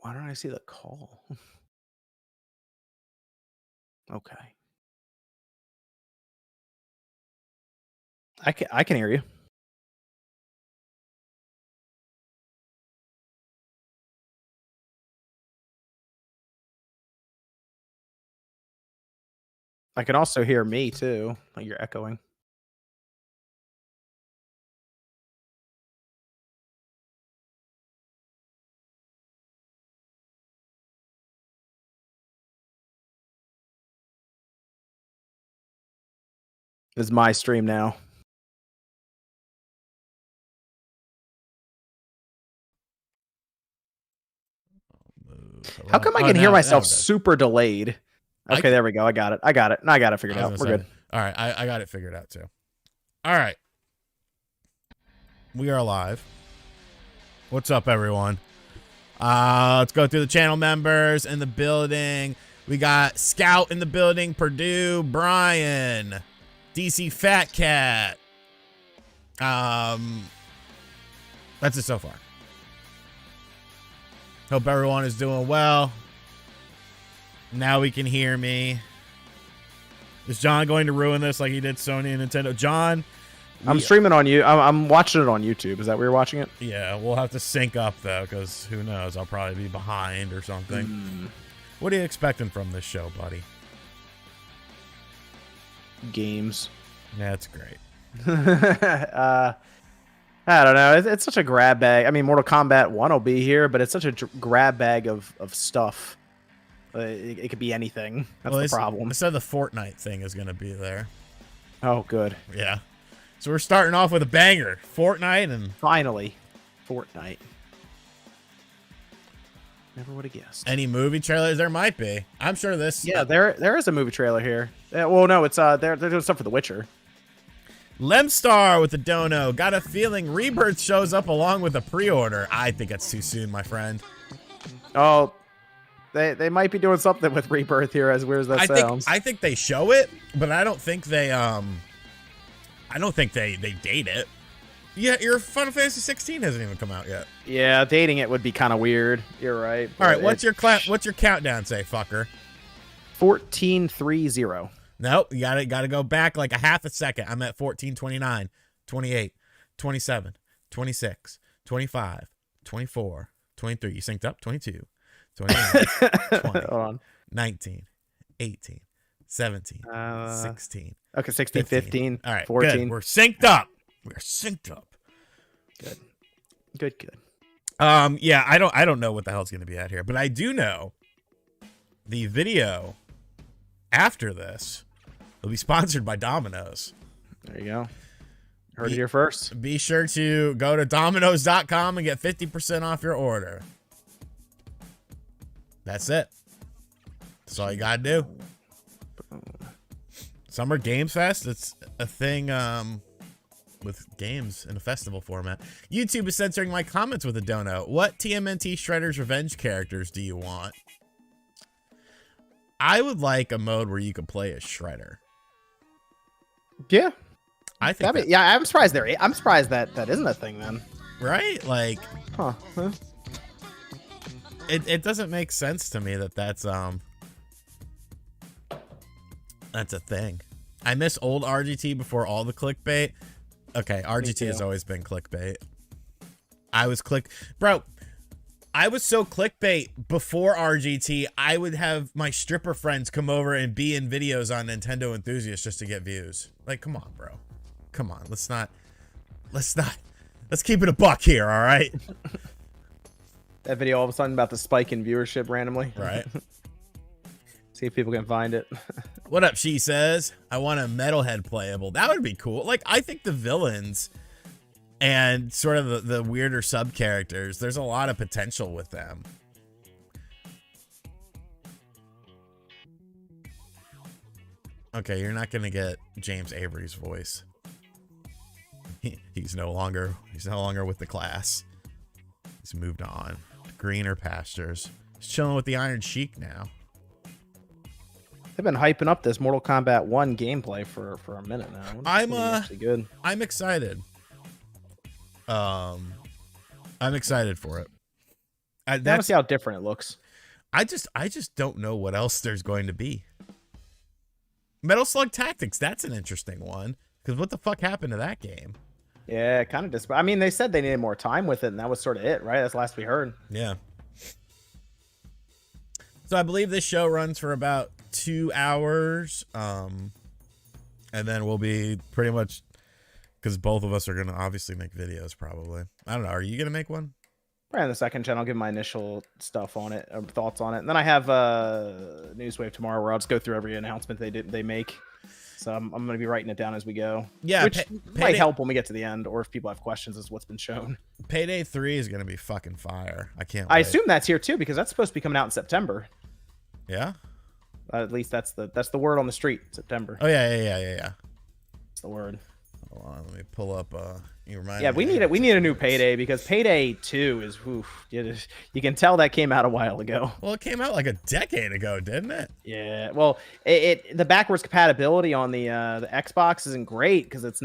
Why don't I see the call? Okay. I can hear you. I can also hear me too. Like you're echoing. This is my stream now. How come I can hear myself super delayed? Okay, there we go. I got it. I got it. I got it figured out. We're good. All right, I got it figured out too. All right. We are live. What's up, everyone? Let's go through the channel members in the building. We got Scout in the building, Purdue, Brian, DC Fat Cat. That's it so far. Hope everyone is doing well. Now we can hear me. Is John going to ruin this like he did Sony and Nintendo? John, I'm streaming on you. I'm watching it on YouTube. Is that where you're watching it? Yeah, we'll have to sync up though, because who knows? I'll probably be behind or something. What are you expecting from this show, buddy? Games. That's great. I don't know. It's such a grab bag. I mean, Mortal Kombat 1 will be here, but it's such a grab bag of stuff. It could be anything. That's the problem. So the Fortnite thing is going to be there. Oh, good. Yeah. So we're starting off with a banger. Fortnite and... Finally. Fortnite. Never would have guessed. Any movie trailers? There might be. I'm sure this... Yeah, there is a movie trailer here. Well, no, it's they're doing stuff for The Witcher. Lemstar with the dono. Got a feeling Rebirth shows up along with a pre-order. I think it's too soon, my friend. Oh, they might be doing something with Rebirth here, as weird as that sounds. I think they show it, but I don't think they date it. Yeah, your Final Fantasy 16 hasn't even come out yet. Yeah, dating it would be kind of weird. You're right. All right, what's your countdown say, fucker? 14:30. Nope, you gotta go back like a half a second. I'm at 14, 29, 28, 27, 26, 25, 24, 23. You synced up? 22, 29, 20, Hold on. 19, 18, 17, 16. Okay, 16, 15, all right, 14. Good. We're synced up. We're synced up. Good. Yeah, I don't know what the hell's gonna be at here, but I do know the video after this will be sponsored by Domino's. There you go. Heard it here first. Be sure to go to Domino's.com and get 50% off your order. That's it. That's all you gotta do. Summer Games Fest. It's a thing with games in a festival format. YouTube is censoring my comments with a dono. What TMNT Shredder's Revenge characters do you want? I would like a mode where you could play as Shredder. Yeah, I think. Yeah, I'm surprised I'm surprised that isn't a thing then. Right? Like, huh? It doesn't make sense to me that's a thing. I miss old RGT before all the clickbait. Okay, RGT has always been clickbait. I was so clickbait before RGT. I would have my stripper friends come over and be in videos on Nintendo Enthusiast just to get views. Like, come on, bro. Come on. Let's keep it a buck here, all right? That video all of a sudden about the spike in viewership randomly. Right. See if people can find it. What up, she says? I want a Metalhead playable. That would be cool. Like, I think the villains and sort of the weirder sub characters, there's a lot of potential with them. Okay, you're not gonna get James Avery's voice. He's no longer with the class. He's moved on to greener pastures. He's chilling with the Iron Sheik now. They've been hyping up this Mortal Kombat 1 gameplay for a minute now. Actually good. I'm excited. I'm excited for it. I want to see how different it looks. I just don't know what else there's going to be. Metal Slug Tactics, that's an interesting one. Because what the fuck happened to that game? Yeah, kind of I mean, they said they needed more time with it, and that was sort of it, right? That's the last we heard. Yeah. So I believe this show runs for about 2 hours. And then we'll be pretty much, because both of us are going to obviously make videos probably. I don't know. Are you going to make one? Right on the second channel, I'll give my initial stuff on it, or thoughts on it. And then I have Newswave tomorrow where I'll just go through every announcement they make. So I'm going to be writing it down as we go. Yeah, which might help when we get to the end, or if people have questions as what's been shown. Payday 3 is going to be fucking fire. I can't wait. I assume that's here too, because that's supposed to be coming out in September. Yeah? At least that's the word on the street, September. Oh, yeah. That's the word. Hold on, let me pull up. You remind yeah, me. we need a new Payday, because Payday 2 is, oof, you can tell that came out a while ago. Well, it came out like a decade ago, didn't it? Yeah. Well, the backwards compatibility on the Xbox isn't great because it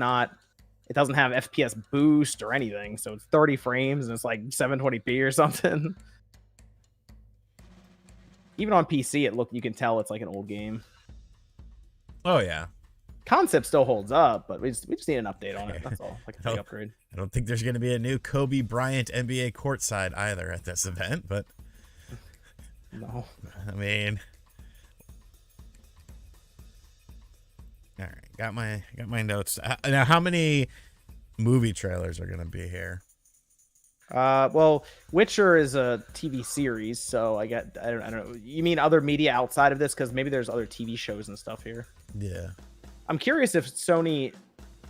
doesn't have FPS boost or anything. So it's 30 frames and it's like 720p or something. Even on PC, you can tell it's like an old game. Oh yeah. Concept still holds up, but we just need an update on it. That's all. Like a big upgrade. I don't think there's going to be a new Kobe Bryant NBA courtside either at this event, but no. I mean, all right, got my notes. Now, how many movie trailers are going to be here? Well, Witcher is a TV series, so I don't know. You mean other media outside of this? Because maybe there's other TV shows and stuff here. Yeah. I'm curious if Sony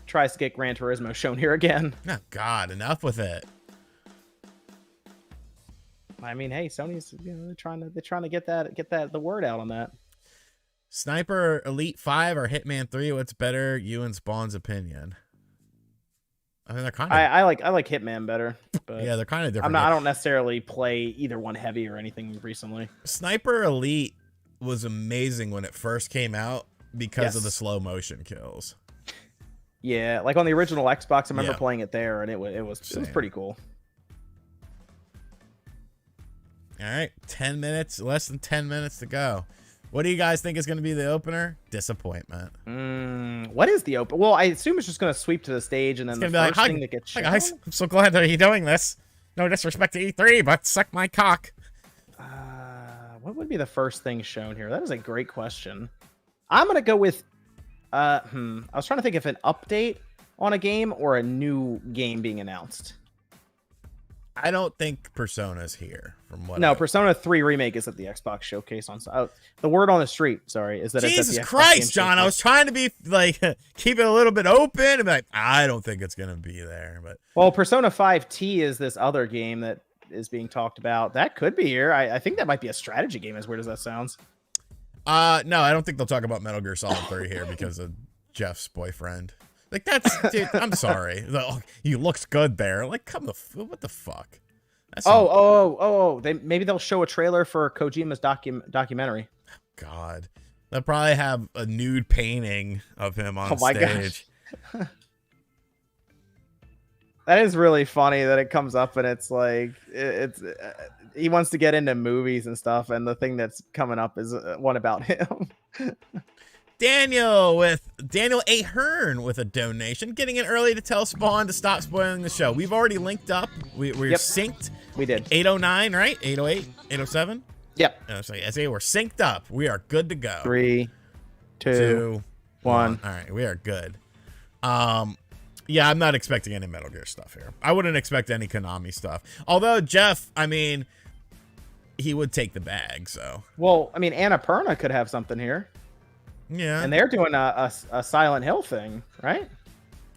tries to get Gran Turismo shown here again. Oh God, enough with it. I mean, hey, Sony's they're trying to get the word out on that. Sniper Elite 5 or Hitman 3, what's better? You and Spawn's opinion. I mean, they're kind of. I like Hitman better. But yeah, they're kind of different. I don't necessarily play either one heavy or anything recently. Sniper Elite was amazing when it first came out because of the slow motion kills. Yeah, like on the original Xbox, I remember playing it there, and it was pretty cool. All right, 10 minutes, less than 10 minutes to go. What do you guys think is going to be the opener? Disappointment. What is the open? Well, I assume it's just going to sweep to the stage, and then the first thing that gets shown. Hi guys, I'm so glad that you're doing this. No disrespect to E3, but suck my cock. What would be the first thing shown here? That is a great question. I'm going to go with, I was trying to think if an update on a game or a new game being announced. I don't think Persona's here. Persona 3 Remake is at the Xbox Showcase on. The word on the street, sorry, is that Jesus it's at the Xbox Christ, John! I was trying to be like keep it a little bit open and be like, I don't think it's gonna be there. But well, Persona 5T is this other game that is being talked about. That could be here. I think that might be a strategy game. As weird as that sounds. No, I don't think they'll talk about Metal Gear Solid 3 here because of Jeff's boyfriend. Like that's, dude, I'm sorry. He looks good there. Like, what the fuck? Maybe they'll show a trailer for Kojima's documentary. God, they'll probably have a nude painting of him on stage. Gosh. That is really funny that it comes up and it's like he wants to get into movies and stuff, and the thing that's coming up is one about him. Daniel A. Hearn with a donation, getting in early to tell Spawn to stop spoiling the show. We've already linked up. We're synced. We did. 809, right? 808, 807. Yep. I say we're synced up. We are good to go. 3, 2, 1. All right, we are good. Yeah, I'm not expecting any Metal Gear stuff here. I wouldn't expect any Konami stuff. Although Jeff, I mean, he would take the bag. So. Well, I mean, Annapurna could have something here. Yeah. And they're doing a Silent Hill thing, right?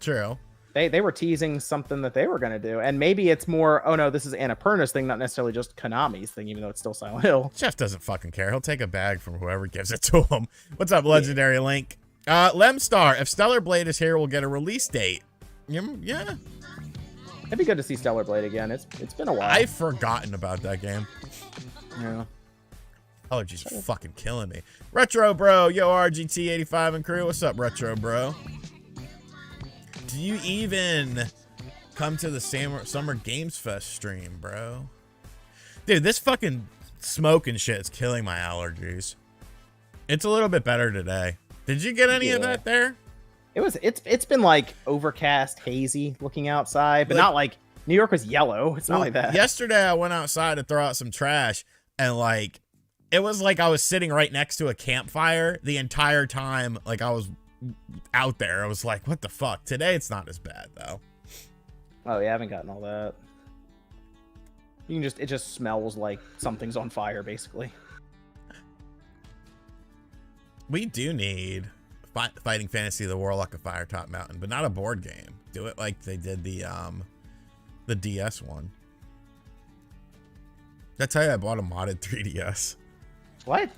True. They were teasing something that they were going to do. And maybe it's more, oh no, this is Annapurna's thing, not necessarily just Konami's thing, even though it's still Silent Hill. Jeff doesn't fucking care. He'll take a bag from whoever gives it to him. What's up, Legendary Link? Lemstar, if Stellar Blade is here, we'll get a release date. Yeah. It'd be good to see Stellar Blade again. It's been a while. I've forgotten about that game. Yeah. Allergies are fucking killing me. Retro Bro, yo, RGT85 and crew. What's up, Retro Bro? Do you even come to the Summer Games Fest stream, bro? Dude, this fucking smoke and shit is killing my allergies. It's a little bit better today. Did you get any of that there? It's been like overcast, hazy looking outside, but not like New York was yellow. It's not like that. Yesterday I went outside to throw out some trash, and like it was like I was sitting right next to a campfire the entire time. Like I was out there. I was like, what the fuck? Today it's not as bad though. Oh, yeah, I haven't gotten all that. It just smells like something's on fire, basically. We do need Fighting Fantasy: The Warlock of Firetop Mountain, but not a board game. Do it like they did the DS one. Did I tell you I bought a modded 3DS? What?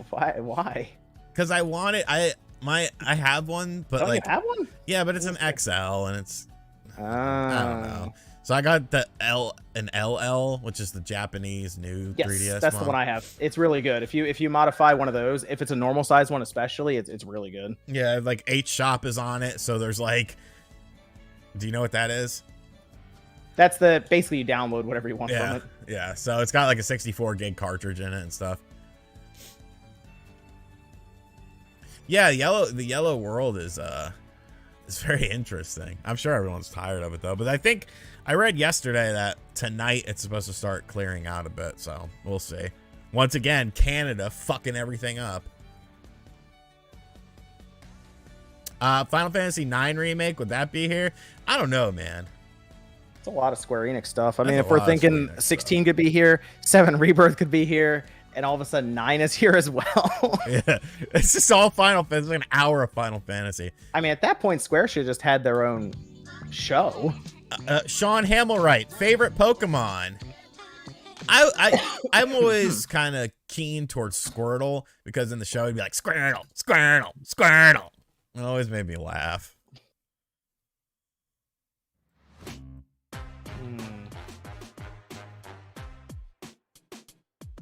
Why? Because I wanted I have one, but like you have one? Yeah, but it's an XL and it's I don't know. So I got the LL, which is the Japanese new 3DS. That's the one I have. It's really good. If you modify one of those, if it's a normal size one especially, it's really good. Yeah, like H-Shop is on it, so there's like, do you know what that is? That's basically you download whatever you want from it. Yeah, so it's got like a 64 gig cartridge in it and stuff. Yeah, the yellow world is very interesting. I'm sure everyone's tired of it though, but I think I read yesterday that tonight it's supposed to start clearing out a bit, so we'll see. Once again, Canada fucking everything up. Final Fantasy IX remake, would that be here? I don't know, man. It's a lot of Square Enix stuff. I mean, if we're thinking 16 could be here, 7 Rebirth could be here, and all of a sudden 9 is here as well. Yeah, it's just all Final Fantasy. It's like an hour of Final Fantasy. I mean, at that point, Square should have just had their own show. Sean Hamilwright, favorite Pokemon. I'm always kind of keen towards Squirtle, because in the show he'd be like, Squirtle, Squirtle, Squirtle. It always made me laugh.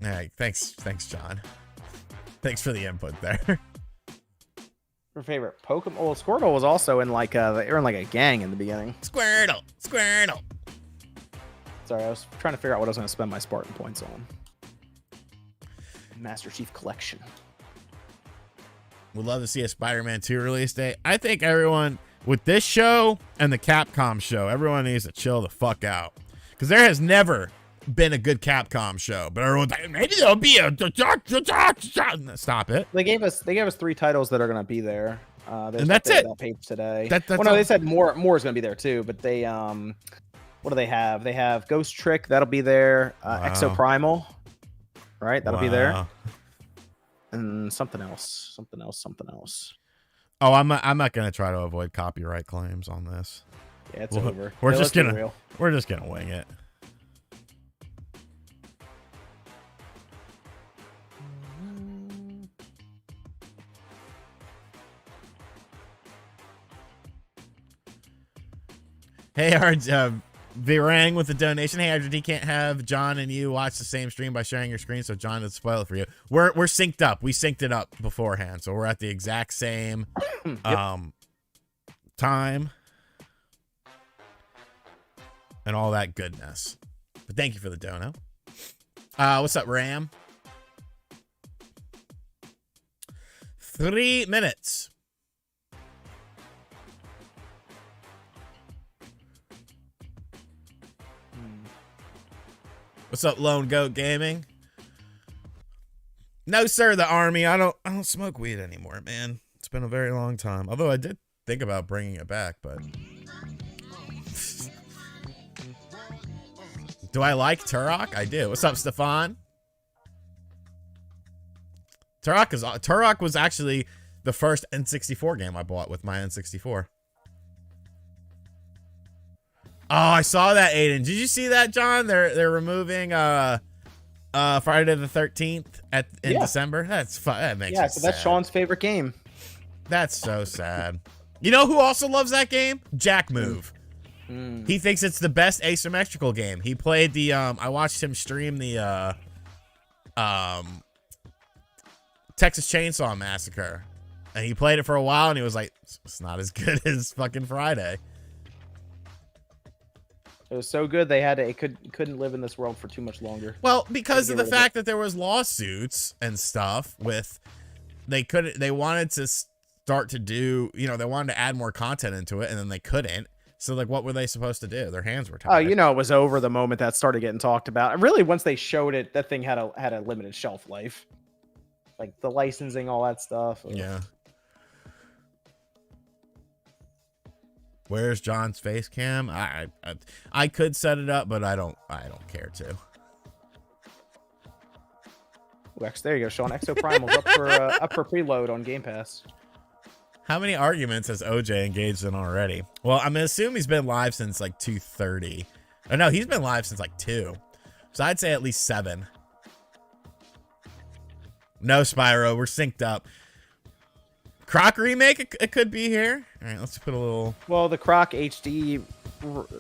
All right, thanks, John. Thanks for the input there. Your favorite Pokemon? Well, Squirtle was also in like they were in like a gang in the beginning. Squirtle, Squirtle. Sorry, I was trying to figure out what I was going to spend my Spartan points on. Master Chief Collection. Would love to see a Spider-Man 2 release date. I think everyone with this show and the Capcom show, everyone needs to chill the fuck out, because there has never been a good Capcom show, but everyone's like, maybe there'll be a stop it. They gave us 3 titles that are going to be there. And that's it. That page today. Well, no, they said more is going to be there too, but they what do they have? They have Ghost Trick, that'll be there. Exoprimal, right? That'll be there. And something else. Oh, I'm not gonna try to avoid copyright claims on this. Yeah, it's over. We're just gonna wing it. Hey, Virang with the donation. Hey, RGD, can't have John and you watch the same stream by sharing your screen, so John would spoil it for you. We're synced up. We synced it up beforehand, so we're at the exact same time and all that goodness. But thank you for the dono. What's up, Ram? 3 minutes. What's up, Lone Goat Gaming? No, sir, the army. I don't smoke weed anymore, man. It's been a very long time. Although I did think about bringing it back, but do I like Turok? I do. What's up, Stefan? Turok was actually the first N64 game I bought with my N64. Oh, I saw that, Aiden. Did you see that, John? They're removing Friday the 13th in December. That makes me so that's sad. Sean's favorite game. That's so sad. You know who also loves that game? Jack Move. He thinks it's the best asymmetrical game. He played the I watched him stream the Texas Chainsaw Massacre, and he played it for a while, and he was like, it's not as good as fucking Friday. It was so good they had to. It couldn't live in this world for too much longer. Well, because of the fact that there was lawsuits and stuff with, they wanted to start to do, you know, they wanted to add more content into it, and then they couldn't. So like, what were they supposed to do? Their hands were tied. Oh, you know, it was over the moment that started getting talked about. And really, once they showed it, that thing had a limited shelf life, like the licensing, all that stuff. Yeah. Where's John's face cam? I could set it up, but I don't care to. There you go, Sean. Exo Primal's up for preload on Game Pass. How many arguments has OJ engaged in already? Well, I'm gonna assume he's been live since like 2:30. Oh no, he's been live since like 2. So I'd say at least 7. No, Spyro, we're synced up. Croc remake, it could be here. All right, let's put a little. Well, the Croc HD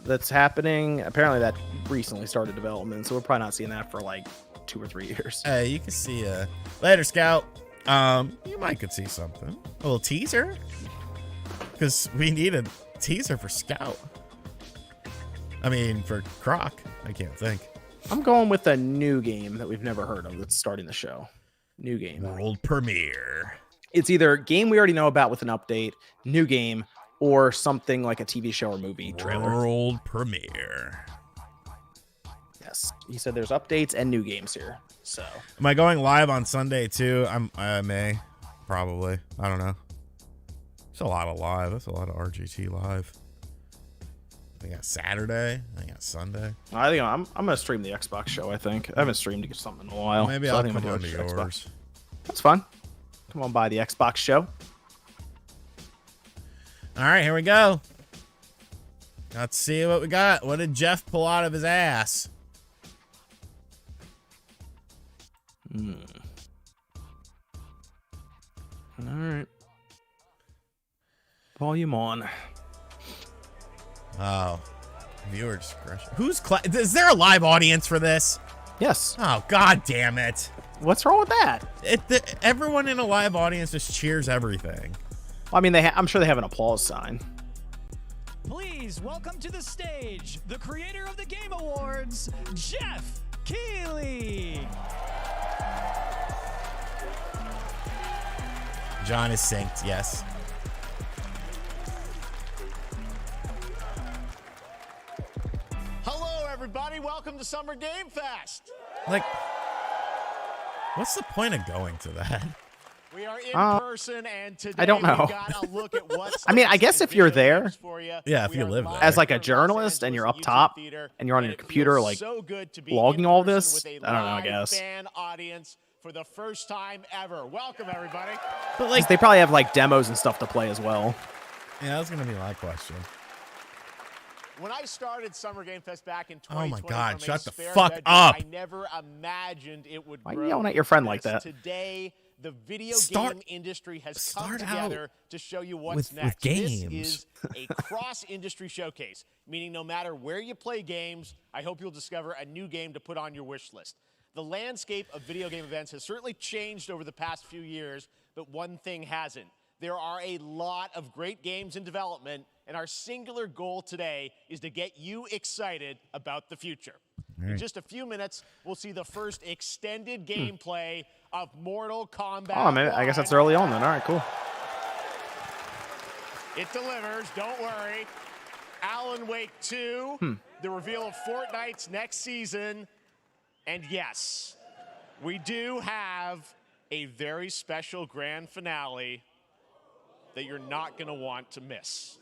that's happening, apparently that recently started development, so we're probably not seeing that for like 2 or 3 years. Hey, you can see later, Scout. You might could see something. A little teaser, because we need a teaser for Scout. I mean, for Croc, I can't think. I'm going with a new game that we've never heard of that's starting the show. New game. World premiere. It's either game we already know about with an update, new game, or something like a TV show or movie trailer. World premiere. Yes, he said there's updates and new games here. So, am I going live on Sunday too? I may, probably. I don't know. It's a lot of live. That's a lot of RGT live. I got Saturday. I got Sunday. I think I'm gonna stream the Xbox show. I think I haven't streamed something in a while. Maybe so I'll I think come I'm on to yours. Xbox. That's fun. Come on by the Xbox show. All right, here we go. Let's see what we got. What did Jeff pull out of his ass? All right. Volume on. Oh, viewer discretion. Is there a live audience for this? Yes. Oh, god damn it. What's wrong with that? Everyone in a live audience just cheers everything. Well, I mean, I'm sure they have an applause sign. Please welcome to the stage the creator of the Game Awards, Jeff Keighley. John is synced, yes. Hello, everybody. Welcome to Summer Game Fest. Like, what's the point of going to that? We are in person, and today I don't know. we got a look at what's I mean, I guess if you're there, yeah, if you live there, as like a journalist and you're up top and you're on your computer, like logging all this, I don't know, I guess. Fan audience for the first time ever. Welcome, everybody. But like, they probably have like demos and stuff to play as well. Yeah, that's gonna be my question. When I started Summer Game Fest back in 2020, oh my God, shut the fuck fuck up! I never imagined it would grow. Why are you yelling at your friend like that? Today, the video game industry has come together to show you what's next. With games. This is a cross-industry showcase, meaning no matter where you play games, I hope you'll discover a new game to put on your wish list. The landscape of video game events has certainly changed over the past few years, but one thing hasn't. There are a lot of great games in development, and our singular goal today is to get you excited about the future. In just a few minutes, we'll see the first extended gameplay of Mortal Kombat. Oh, man, I guess that's early on then. All right, cool. It delivers, don't worry. Alan Wake 2, the reveal of Fortnite's next season, and yes, we do have a very special grand finale that you're not going to want to miss.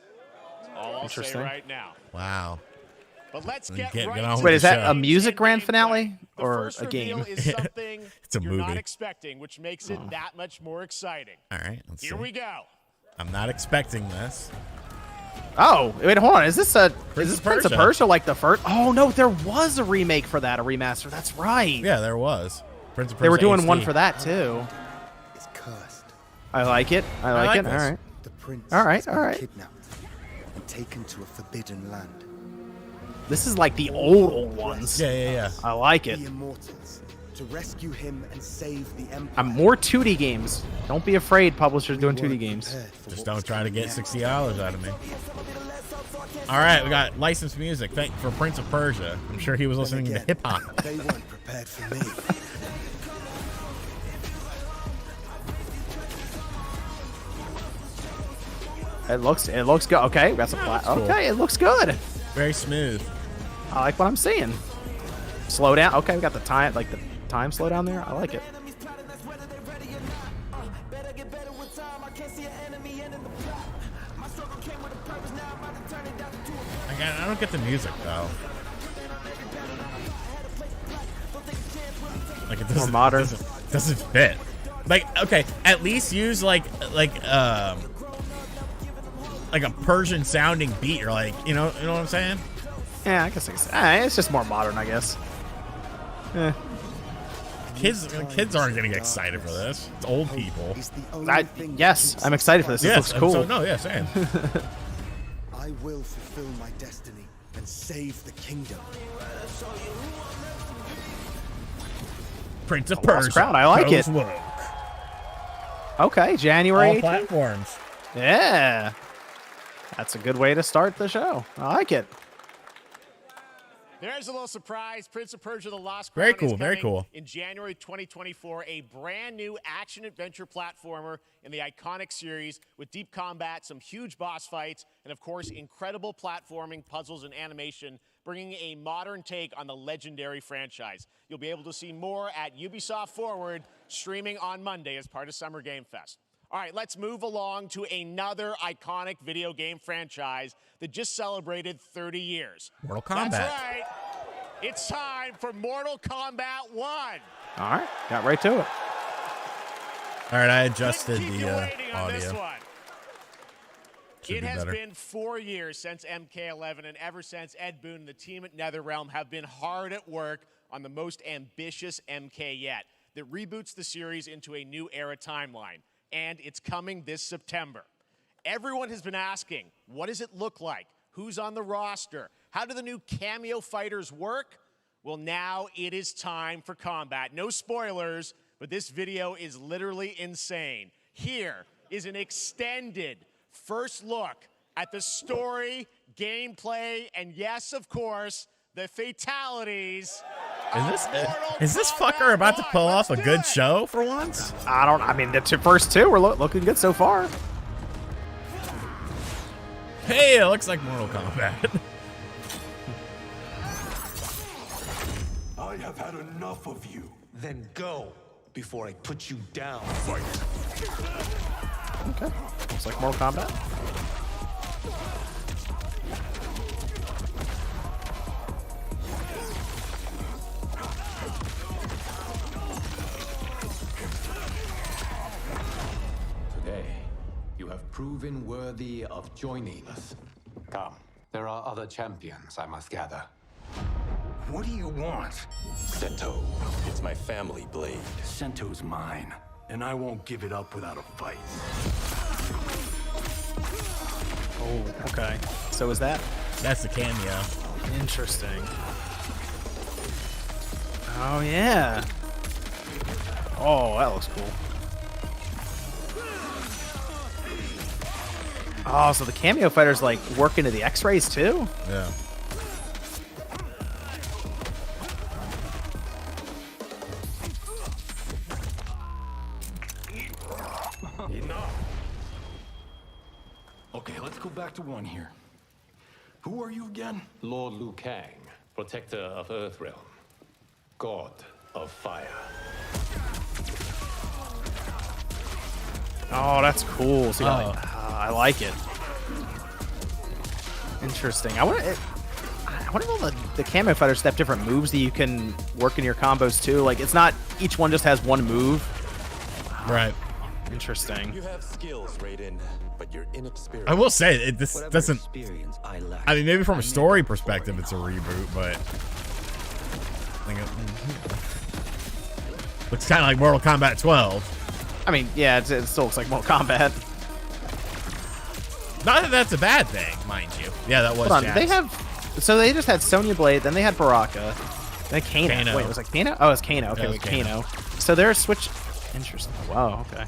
That's all I'll say right now. Wow. But let's get right on to Wait, is the that show. a music grand finale The or first a game? reveal is something It's a you're movie. not expecting, which makes it that much more exciting. All right, let's Here see. we go. I'm not expecting this. Oh, wait, hold on. Is this Prince of Persia. Persia like the first? Oh no, there was a remake for that, a remaster. That's right. Yeah, there was. Prince of Persia They were doing HD. one for that too. Is cursed. I like it. I like it. this. All right. The prince All right, has been all right. kidnapped and taken to a forbidden land. This is like the old ones. Yeah, yeah, yeah. I like it. The immortals to rescue him and save the empire. I'm more 2D games. Don't be afraid, publishers doing We 2D weren't games. prepared for Just what don't was try to coming get next. $60 out of me. All right, we got licensed music. Thank for Prince of Persia. I'm sure he was listening to hip hop. They weren't prepared for me. It looks good. Okay, that's a flat. cool. Okay, it looks good. Very smooth. I like what I'm seeing. Slow down. Okay, we got the time, like the time slow down there. I like it. I don't get the music though. Like it doesn't, More modern. Doesn't fit. Like okay, at least use like a Persian sounding beat or like you know what I'm saying? Yeah, I guess it's just more modern, I guess. Eh. Kids aren't getting excited for this. It's old people. Yes, I'm excited for this. This looks cool. So, no, yeah, same. I will fulfill my destiny and save the kingdom. Prince of Lost Persia. crowd, I like it. Woke. Okay, January All 18th. platforms. Yeah. That's a good way to start the show. I like it. There's a little surprise. Prince of Persia: The Lost Very Crown cool, is very coming cool. in January 2024, a brand new action-adventure platformer in the iconic series with deep combat, some huge boss fights, and of course, incredible platforming, puzzles, and animation, bringing a modern take on the legendary franchise. You'll be able to see more at Ubisoft Forward, streaming on Monday as part of Summer Game Fest. All right, let's move along to another iconic video game franchise that just celebrated 30 years. Mortal Kombat. That's right. It's time for Mortal Kombat 1. All right, got right to it. All right, I adjusted Keep you the waiting on this audio. one. Should It be has better. been 4 years since MK11, and ever since, Ed Boon and the team at NetherRealm have been hard at work on the most ambitious MK yet that reboots the series into a new era timeline. And it's coming this September. Everyone has been asking, what does it look like? Who's on the roster? How do the new cameo fighters work? Well, now it is time for combat. No spoilers, but this video is literally insane. Here is an extended first look at the story, gameplay, and yes, of course, the fatalities. Is this fucker about to pull off a good show for once? I mean, the first two were looking good so far. Hey, it looks like Mortal Kombat. I have had enough of you. Then go before I put you down. Fight. Okay, looks like Mortal Kombat. Today, you have proven worthy of joining us. Come, there are other champions I must gather. What do you want? Sento, it's my family blade. Sento's mine, and I won't give it up without a fight. Oh, okay. So is that That's the cameo. interesting? Oh yeah. Oh, that looks cool. Oh, so the cameo fighters like work into the X-rays too? Yeah. Enough. Okay, let's go back to one here. Who are you again? Lord Liu Kang, protector of Earthrealm, god of fire. Oh, that's cool. So you got, Oh. like, I like it. Interesting. I wonder if all the cameo fighters have different moves that you can work in your combos too. Like it's not each one just has one move. Right. Interesting. You have skills, Raiden, but you're inexperienced. I will say this Whatever doesn't. experience I lack. I mean, maybe from a story perspective, it's a reboot, but I think it looks kind of like Mortal Kombat 12. I mean, yeah, it still looks like Mortal Kombat. Not that that's a bad thing, mind you. Yeah, that was. Hold on, Jax. they have. So they just had Sonya Blade, then they had Baraka, then Kano. Kano. Wait, it was like Kano? Oh, it was Kano. Okay, Yeah, it wait, was Kano. Kano. So they're switch. Interesting. Wow. Okay.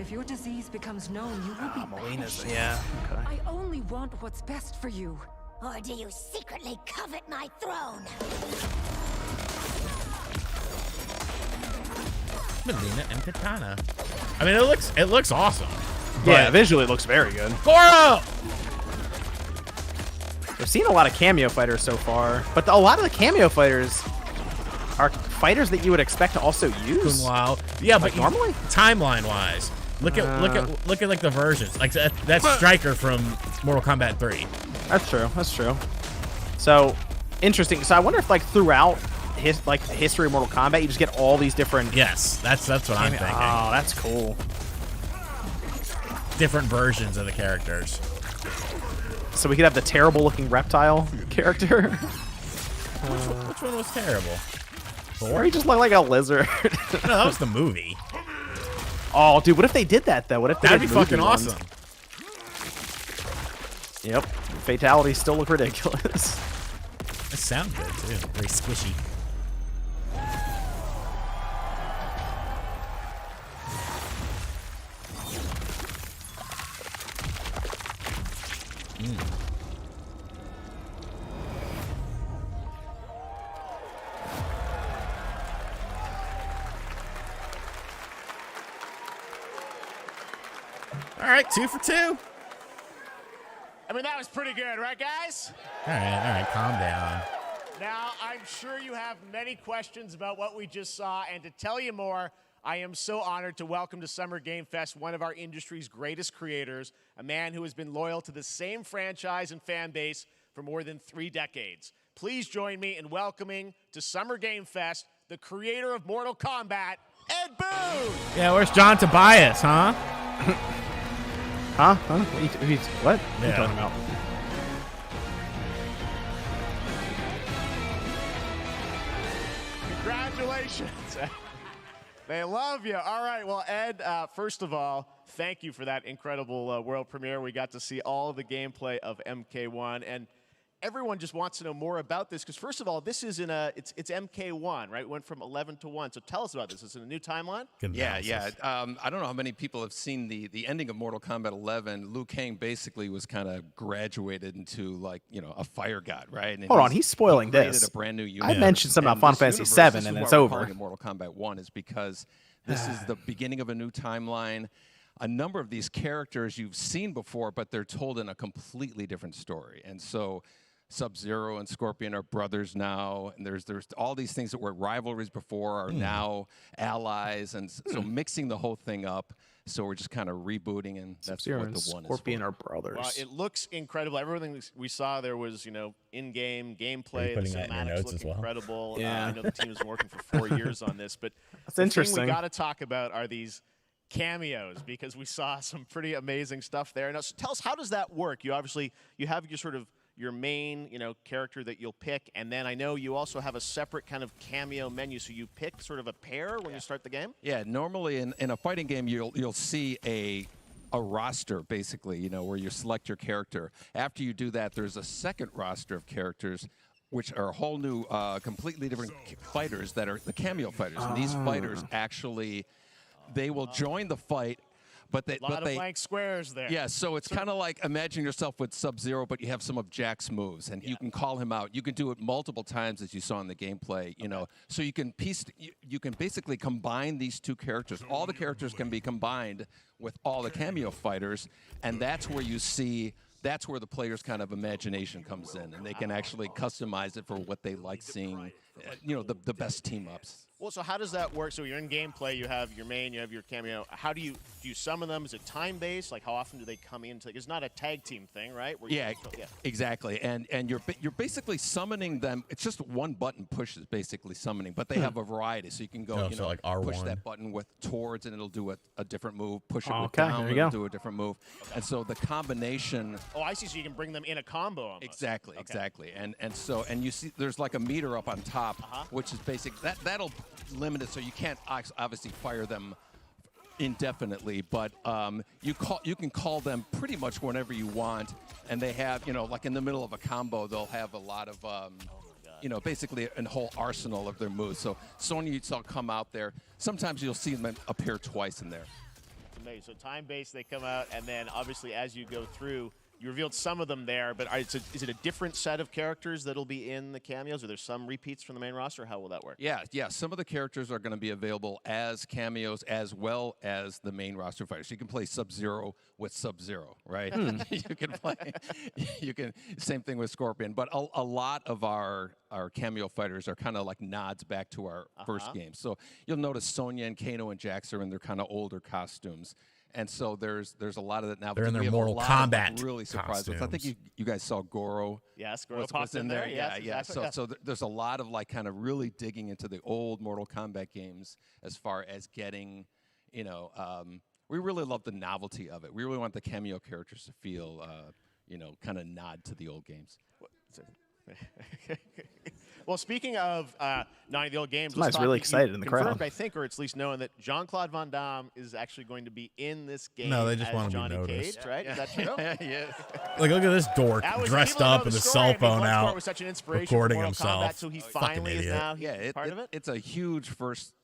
If your disease becomes known, you will be Melina's, banished. yeah. Okay. I only want what's best for you. Or do you secretly covet my throne? Melina and Katana. I mean, it looks awesome. Yeah, visually it looks very good. Goro! We've seen a lot of cameo fighters so far, but a lot of the cameo fighters are fighters that you would expect to also use. Kung Lao. Yeah, like but normally, timeline wise, look at like the versions. Like that's Stryker from Mortal Kombat 3. That's true. That's true. So interesting. So I wonder if like throughout the history of Mortal Kombat, you just get all these different. Yes, that's what I'm thinking. Oh, that's cool. Different versions of the characters. So we could have the terrible looking reptile character. Which one was terrible? Or he just looked like a lizard. No, that was the movie. Oh, dude, what if they did that though? What if they That'd be did movie fucking ones? awesome. Yep. Fatalities still look ridiculous. It sounds good too. Very squishy. All right, 2 for 2. I mean, that was pretty good, right, guys? All right, calm down. Now, I'm sure you have many questions about what we just saw, and to tell you more, I am so honored to welcome to Summer Game Fest one of our industry's greatest creators, a man who has been loyal to the same franchise and fan base for more than 3 decades. Please join me in welcoming to Summer Game Fest the creator of Mortal Kombat, Ed Boon! Yeah, where's John Tobias, huh? Huh? What? What are you talking about? Congratulations. They love you. All right. Well, Ed, first of all, thank you for that incredible world premiere. We got to see all the gameplay of MK1, and everyone just wants to know more about this because, first of all, this is it's MK1, right? It went from 11 to 1. So tell us about this. Is it a new timeline? Yeah. I don't know how many people have seen the ending of Mortal Kombat 11. Liu Kang basically was kind of graduated into a fire god, right? And Hold on, he's spoiling this. A brand new universe. I mentioned something about Final Fantasy 7, and it's over. Mortal Kombat 1 is because this is the beginning of a new timeline. A number of these characters you've seen before, but they're told in a completely different story, and so Sub-Zero and Scorpion are brothers now, and there's all these things that were rivalries before are now allies, and so mixing the whole thing up. So we're just kind of rebooting, and that's Sub-Zero what and the one Scorpion is for. are brothers. Well, it looks incredible. Everything we saw there was, in-game gameplay. Are you putting The that in your cinematics notes look as well? incredible. Yeah. I know the team has been working for 4 years on this, but That's the interesting. thing we got to talk about are these cameos because we saw some pretty amazing stuff there. Now, so tell us, how does that work? You have your main, character that you'll pick, and then I know you also have a separate kind of cameo menu, so you pick sort of a pair when you start the game? Yeah, normally in a fighting game, you'll see a roster, basically, where you select your character. After you do that, there's a second roster of characters, which are a whole new, completely different fighters that are the cameo fighters. And these fighters actually, they will join the fight, but they... A lot of blank squares there. Yeah, so it's kind of like imagine yourself with Sub-Zero, but you have some of Jack's moves, and you can call him out. You can do it multiple times, as you saw in the gameplay. So you can you can basically combine these two characters. All the characters can be combined with all the cameo fighters, and that's where you see. That's where the player's kind of imagination comes in, and they can actually customize it for what they like seeing. The best team ups. Well, so how does that work? So you're in gameplay, you have your main, you have your cameo. How do you summon them? Is it time-based? Like, how often do they come in? It's not a tag team thing, right? Exactly. And you're basically summoning them. It's just one button push is basically summoning, but they have a variety. So you can go, so like R1. push that button towards, and it'll do a different move. Push it with Okay, down, there and you it'll go. do a different move. And so the combination. Oh, I see. So you can bring them in a combo almost. Exactly. And you see there's like a meter up on top, which is basic. That'll limit it, so you can't obviously fire them indefinitely, but you can call them pretty much whenever you want, and they have like in the middle of a combo they'll have a lot of basically a whole arsenal of their moves. So Sonya, you'll come out there. Sometimes you'll see them appear twice in there. amazing. So time-based, they come out, and then obviously as you go through, you revealed some of them there, but is it a different set of characters that'll be in the cameos? Are there some repeats from the main roster? How will that work? Yeah. Some of the characters are going to be available as cameos as well as the main roster fighters. You can play Sub-Zero with Sub-Zero, right? You can same thing with Scorpion. But a lot of our cameo fighters are kind of like nods back to our first game. So you'll notice Sonya and Kano and Jax are in their kind of older costumes. And so there's a lot of that now. They're in their we have Mortal a lot Kombat of really surprised with. I think costumes. you guys saw Goro. Yes, Goro popped in there. Yeah. Exactly. So there's a lot of like kind of really digging into the old Mortal Kombat games as far as getting, we really love the novelty of it. We really want the cameo characters to feel, kind of nod to the old games. Well, speaking of not the old games, Somebody's really excited in the crowd. I think, or it's at least known that Jean-Claude Van Damme is actually going to be in this game. No, they just as want to be Johnny noticed. Cage, right? Is that true? Yes. Like, look at this dork dressed up with his cell phone out, was such an inspiration recording for Mortal himself. Kombat, so he Fucking finally is idiot. now part of it. It's a huge first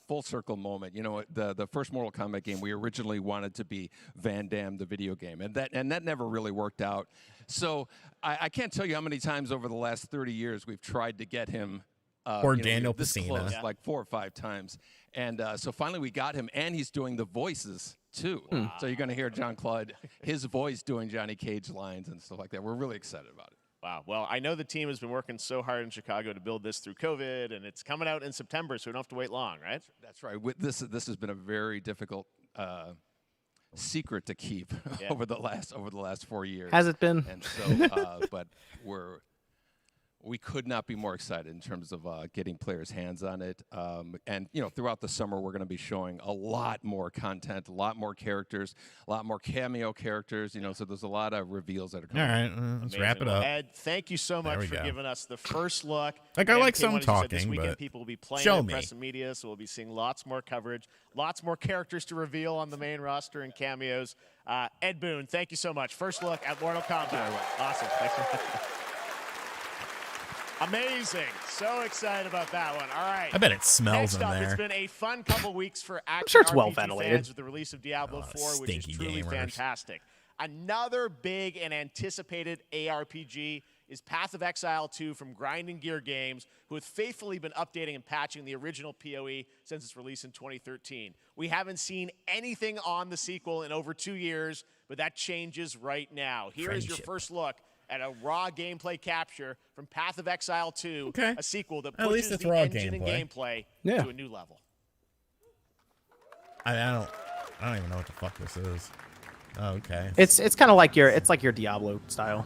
full circle moment. The first Mortal Kombat game we originally wanted to be Van Damme the video game, and that never really worked out. So I can't tell you how many times over the last 30 years we've tried to get him. Or Daniel this Pesina. close, like 4 or 5 times. And so finally we got him, and he's doing the voices, too. So you're going to hear Jean-Claude, his voice doing Johnny Cage lines and stuff like that. We're really excited about it. Wow. Well, I know the team has been working so hard in Chicago to build this through COVID, and it's coming out in September, so we don't have to wait long, right? That's right. This has been a very difficult secret to keep over the last 4 years. Has it been? And so, but we could not be more excited in terms of getting players' hands on it. And, throughout the summer, we're going to be showing a lot more content, a lot more characters, a lot more cameo characters, so there's a lot of reveals that are coming. All right, let's wrap it up. Ed, thank you so much for giving us the first look. Like, I like Kim, some said, this talking, weekend, but people will be playing show in me. press and media, so we'll be seeing lots more coverage, lots more characters to reveal on the main roster and cameos. Ed Boon, thank you so much. First look at Mortal Kombat. Awesome. Thanks for Amazing. So excited about that one. All right. I bet it smells Next in up, there. It's been a fun couple weeks for action sure it's well RPG ventilated. fans with the release of Diablo 4, which is stinky truly gamers. fantastic. Another big and anticipated ARPG is Path of Exile 2 from Grinding Gear Games, who have faithfully been updating and patching the original PoE since its release in 2013. We haven't seen anything on the sequel in over 2 years, but that changes right now. Here is your first look at a raw gameplay capture from Path of Exile 2, a sequel that At least pushes it's the raw engine and gameplay to a new level. I don't even know what the fuck this is. Oh, okay. It's kind of like your Diablo style.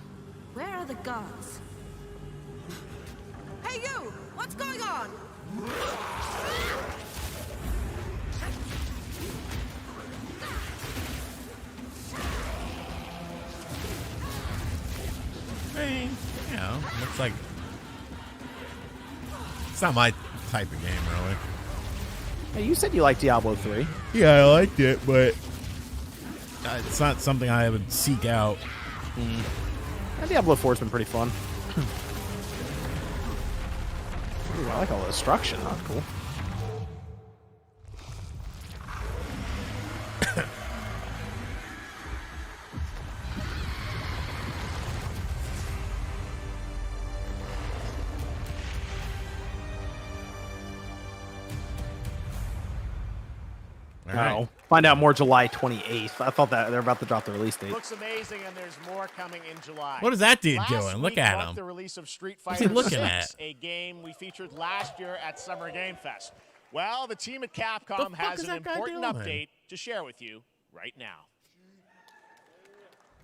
Where are the guards? Hey, you! What's going on? Hey, looks like it's not my type of game, really. Hey, you said you liked Diablo 3. Yeah, I liked it, but it's not something I would seek out. Diablo 4's been pretty fun. Ooh, I like all the destruction. That's cool. Right. Find out more July 28th. I thought that they're about to drop the release date. Looks amazing, and there's more coming in July. What is that dude Last doing? Look week at marked him. The release of Street What's Fighter he looking 6, at? a game we featured last year at Summer Game Fest. Well, the team at Capcom has an important update to share with you right now.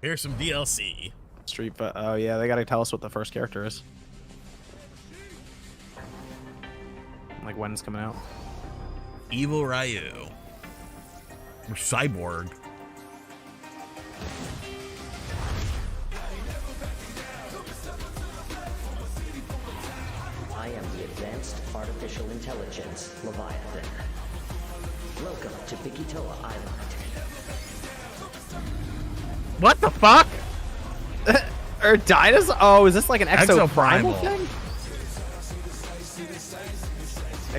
Here's some DLC. Street Fighter. Oh yeah, they gotta tell us what the first character is. Like when it's coming out. Evil Ryu. Or Cyborg. I am the Advanced Artificial Intelligence, Leviathan. Welcome to Bikitoa Island. What the fuck? Or dinosaur? Oh, is this like an exoprimal thing?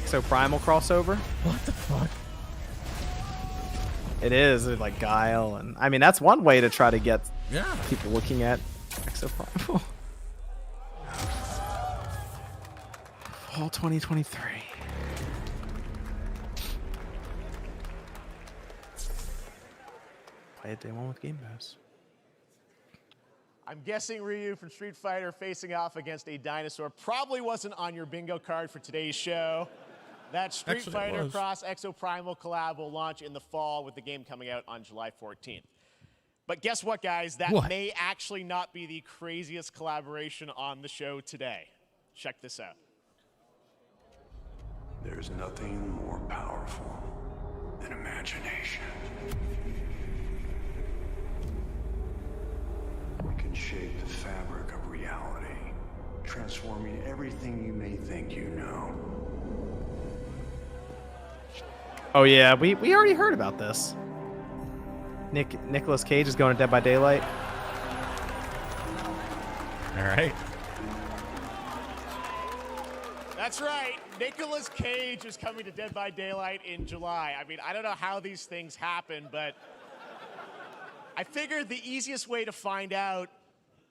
Exoprimal crossover? What the fuck? It is like Guile, and I mean that's one way to try to get people looking at Exoprimal. Fall 2023. Play it day one with Game Pass. I'm guessing Ryu from Street Fighter facing off against a dinosaur probably wasn't on your bingo card for today's show. That Street Fighter Cross Exoprimal collab will launch in the fall with the game coming out on July 14th. But guess what, guys? That may actually not be the craziest collaboration on the show today. Check this out. There's nothing more powerful than imagination. We can shape the fabric of reality, transforming everything you may think you know. Oh yeah, we already heard about this. Nicolas Cage is going to Dead by Daylight. All right. That's right. Nicolas Cage is coming to Dead by Daylight in July. I mean, I don't know how these things happen, but I figured the easiest way to find out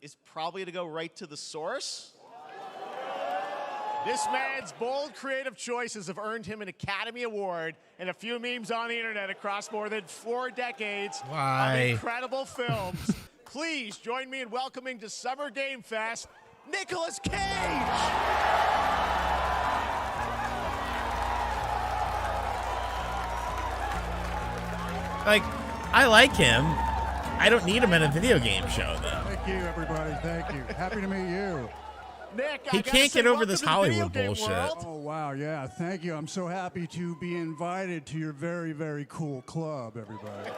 is probably to go right to the source. This man's bold creative choices have earned him an Academy Award and a few memes on the internet across more than 4 decades of incredible films. Please join me in welcoming to Summer Game Fest, Nicolas Cage! Like, I like him. I don't need him in a video game show, though. Thank you, everybody. Thank you. Happy to meet you. Nick, he can't get over this Hollywood bullshit. Oh, wow, yeah. Thank you. I'm so happy to be invited to your very, very cool club, everybody.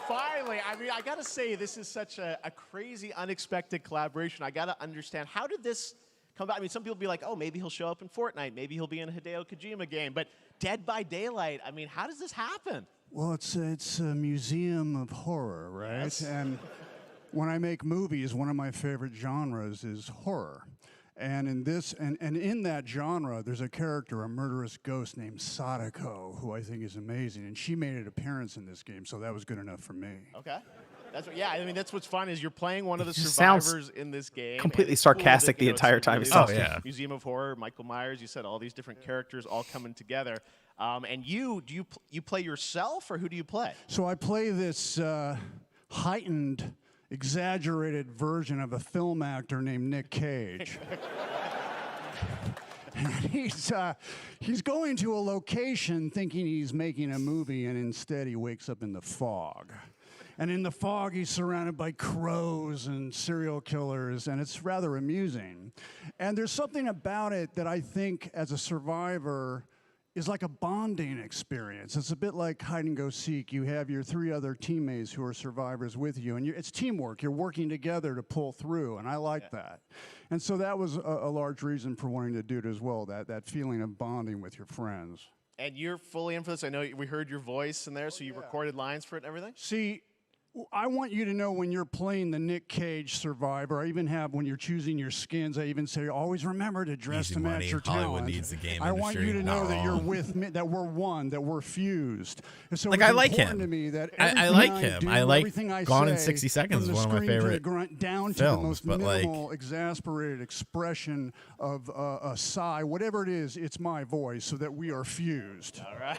Finally, I mean, I gotta say, this is such a crazy, unexpected collaboration. I gotta understand, how did this come about? I mean, some people be like, oh, maybe he'll show up in Fortnite. Maybe he'll be in a Hideo Kojima game. But Dead by Daylight, I mean, how does this happen? Well, it's a museum of horror, right? Yes. And when I make movies, one of my favorite genres is horror. And in this, and in that genre, there's a character, a murderous ghost named Sadako, who I think is amazing. And she made an appearance in this game, so that was good enough for me. Okay. That's what, yeah, I mean, that's what's fun is you're playing one of the just survivors in this game. Completely it's cool sarcastic that, the entire time. Oh, yeah. Museum of Horror, Michael Myers, you said all these different characters all coming together. And you play yourself, or who do you play? So I play this heightened, exaggerated version of a film actor named Nick Cage. And he's going to a location thinking he's making a movie, and instead he wakes up in the fog. And in the fog, he's surrounded by crows and serial killers, and it's rather amusing. And there's something about it that I think, as a survivor, is like a bonding experience. It's a bit like hide and go seek. You have your 3 other teammates who are survivors with you, and it's teamwork. You're working together to pull through, and I like that. And so that was a large reason for wanting to do it as well, that feeling of bonding with your friends. And you're fully in for this. I know we heard your voice in there, so you recorded lines for it and everything? See, I want you to know when you're playing the Nick Cage survivor, I even have, when you're choosing your skins, I even say, always remember to dress to match your talent. Hollywood needs the game I want you to know that you're with me, that we're one, that we're fused. And so I like him. To me that I like him. Do, I like Gone in 60 Seconds is one of my favorite grunt, down to films, the most minimal, exasperated expression of a sigh, whatever it is, it's my voice, so that we are fused. All right.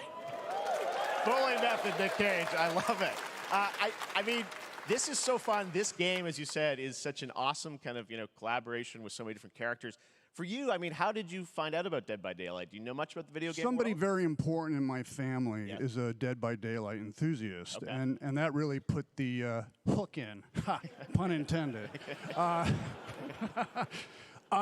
Fully method, Nick Cage. I love it. I mean, this is so fun. This game, as you said, is such an awesome kind of, collaboration with so many different characters. For you, I mean, how did you find out about Dead by Daylight? Do you know much about the video game Somebody world? very important in my family is a Dead by Daylight enthusiast, and that really put the hook in, pun intended.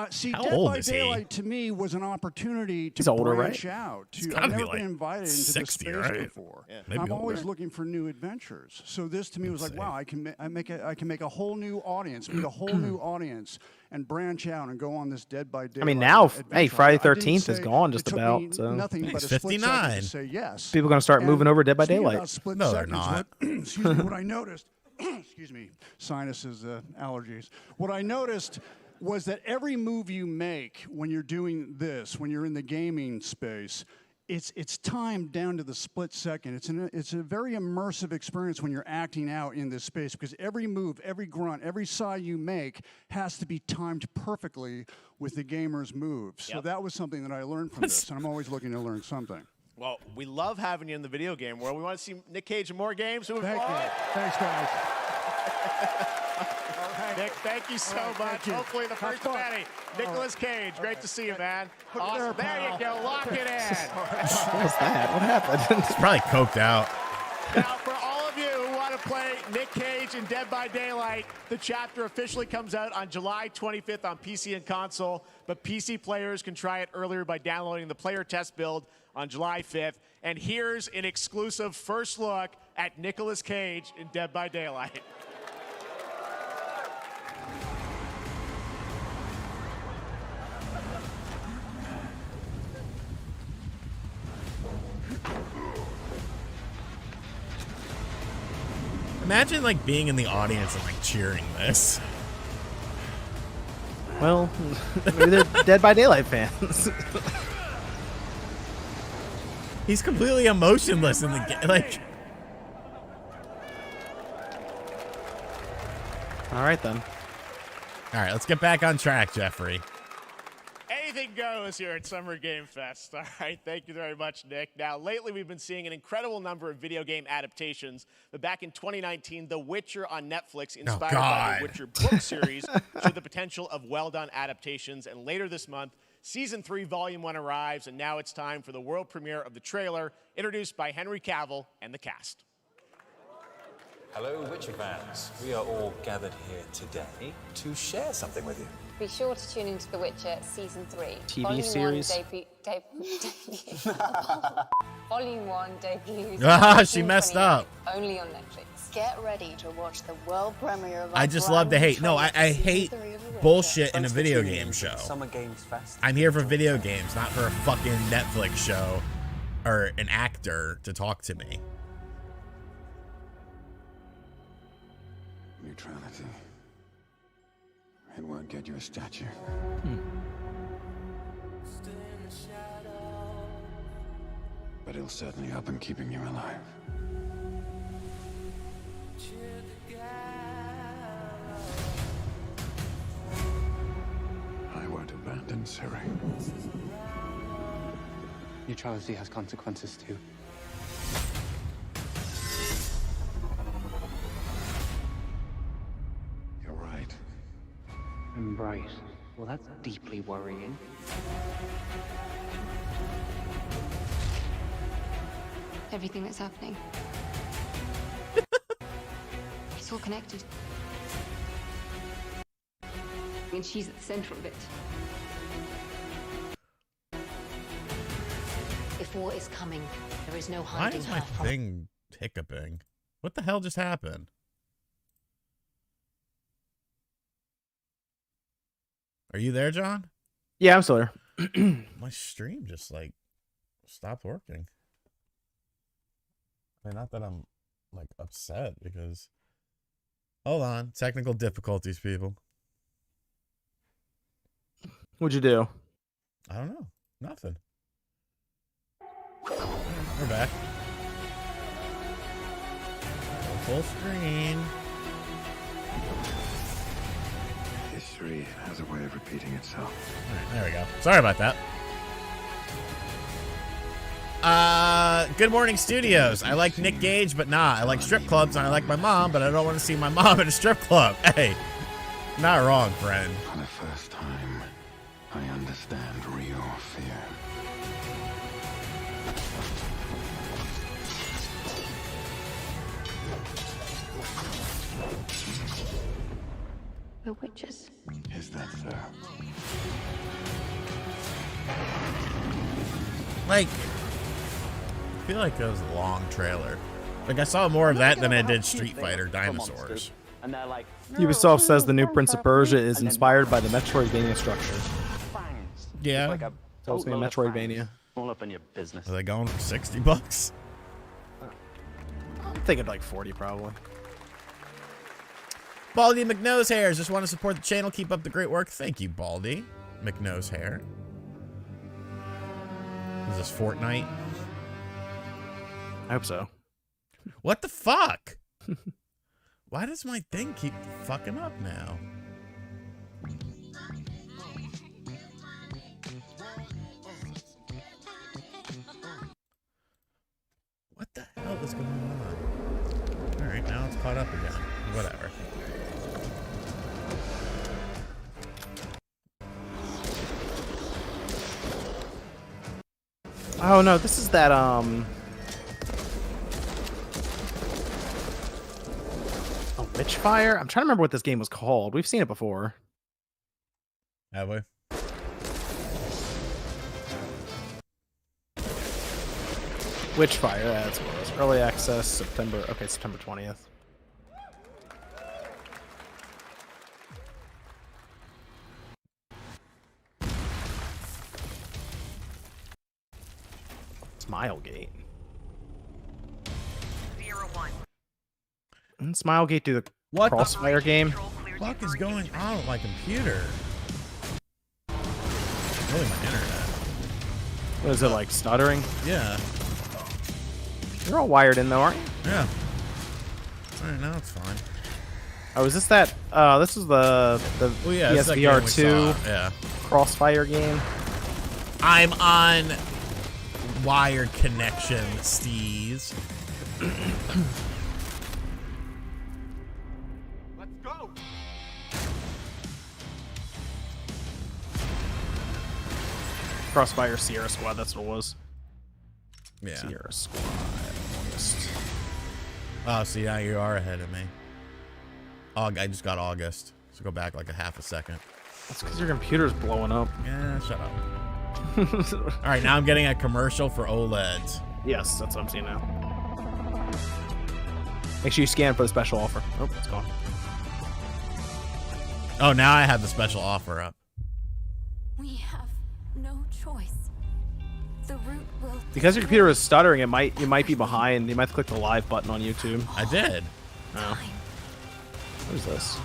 See, How Dead old by is he? Daylight to me was an opportunity to He's older, branch right? out. He's I've gotta never be like been invited into 60, this space right? before. Yeah. Maybe I'm always older. looking for new adventures. So this to me was like, wow, I can make a whole new audience, meet a whole new audience, and branch out and go on this Dead by Daylight. I mean, now, adventure. hey, Friday I didn't 13th is say- gone it just took about. me So nothing but He's a split second 59. to say yes. people are going to start And moving over Dead by speaking Daylight. about split No, they're seconds, not. Excuse me, what I noticed, excuse me, sinuses, allergies. What I noticed was that every move you make when you're doing this, when you're in the gaming space, it's timed down to the split second. It's a very immersive experience when you're acting out in this space, because every move, every grunt, every sigh you make has to be timed perfectly with the gamer's moves. So that was something that I learned from this, and I'm always looking to learn something. Well, we love having you in the video game world. We want to see Nick Cage in more games. Thank you. Thanks, guys. Nick, thank you so much. Hopefully the first of many. Nicolas Cage, great to see you, man. Awesome. There you go. Lock it in. What was that? What happened? It's probably coked out. Now, for all of you who want to play Nick Cage in Dead by Daylight, the chapter officially comes out on July 25th on PC and console, but PC players can try it earlier by downloading the player test build on July 5th. And here's an exclusive first look at Nicolas Cage in Dead by Daylight. Imagine like being in the audience and like cheering this. Well, maybe they're Dead by Daylight fans. He's completely emotionless in the game. Like, all right then. All right, let's get back on track, Jeffrey. Anything goes here at Summer Game Fest. All right, thank you very much, Nick. Now, lately we've been seeing an incredible number of video game adaptations, but back in 2019, The Witcher on Netflix, inspired by the Witcher book series, showed the potential of well-done adaptations, and later this month, Season 3, Volume 1 arrives, and now it's time for the world premiere of the trailer, introduced by Henry Cavill and the cast. Hello, Witcher fans. We are all gathered here today to share something with you. Be sure to tune into The Witcher Season 3. TV Volume series? 1 Volume 1 debuts. Ah, she messed up. Only on Netflix. Get ready to watch the world premiere of I just love to hate. No, I hate bullshit in a video game show. Summer Games Fest. I'm here for video games, not for a fucking Netflix show or an actor to talk to me. Neutrality. It won't get you a statue. But it'll certainly help in keeping you alive. I won't abandon Ciri. Neutrality has consequences too. You're right. I'm right. Well, that's deeply worrying. Everything that's happening. It's all connected. And she's at the center of it. If war is coming, there is no Why hiding is my her from. thing hiccuping? What the hell just happened? Are you there, John? Yeah, I'm still there. My stream just like stopped working. I mean, not that I'm like upset because hold on, technical difficulties, people. What'd you do? I don't know. Nothing. We're back. Full screen. History has a way of repeating itself. All right, there we go. Sorry about that. Good Morning Studios. I like Nick Cage, but nah. I like strip clubs, and I like my mom, but I don't want to see my mom at a strip club. Hey, not wrong, friend. For the first time, I understand real fear. We're witches. Is that so? Like, I feel like it was a long trailer. Like, I saw more of that than I did Street Fighter Dinosaurs. And they're like, Ubisoft says the new Prince of Persia is inspired by the Metroidvania structure. Yeah. like a Tells me a boatload of Metroidvania. fangs all up in your business. Are they going for $60? I'm thinking like 40 probably. Baldy McNose Hairs just want to support the channel. Keep up the great work. Thank you, Baldy McNose Hair. Is this Fortnite? I hope so. What the fuck? Why does my thing keep fucking up now? What the hell is going on? Alright, now it's caught up again. Whatever. Oh no, this is that Witchfire? I'm trying to remember what this game was called. We've seen it before. Have we? Witchfire, that's what it was. Early access, September 20th. Smilegate. Didn't Smilegate do the Crossfire game? What is going on with my computer? Really, my internet. What is it, like stuttering? Yeah. You're all wired in though, aren't you? Yeah. Alright, now it's fine. Oh, is this that? This is the yeah, PSVR 2 yeah. Crossfire game. I'm on wired connection, Steez. Let's go. Crossfire Sierra Squad, that's what it was. Yeah. Sierra Squad. August. Oh, see, now you are ahead of me. Oh, I just got August. So go back like a half a second. That's because your computer's blowing up. Yeah, shut up. All right, now I'm getting a commercial for OLEDs. Yes, that's what I'm seeing now. Make sure you scan for the special offer. Oh, it's gone. Oh, now I have the special offer up. We have no choice. The route will. Because your computer is stuttering, you might be behind. You might have to click the live button on YouTube. I did. Oh. What is this?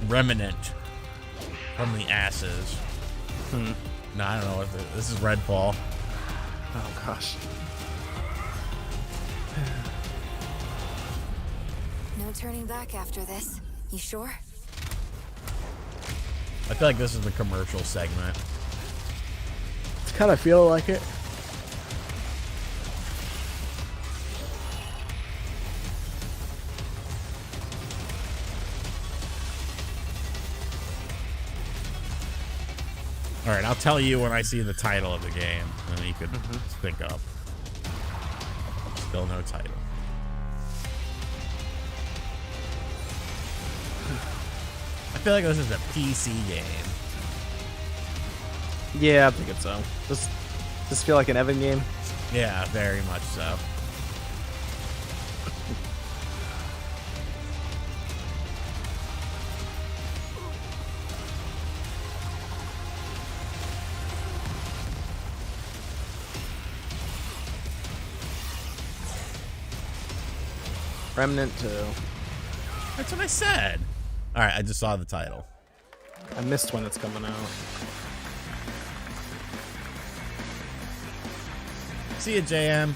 Remnant from the asses. No, I don't know what this is. Redfall. Oh gosh. No turning back after this. You sure? I feel like this is the commercial segment. It's kind of feel like it. All right, I'll tell you when I see the title of the game, and then you could think up. Still no title. I feel like this is a PC game. Yeah, I think it's so. Does this feel like an Evan game? Yeah, very much so. Remnant 2. That's what I said. All right, I just saw the title. I missed when it's coming out. See you, JM.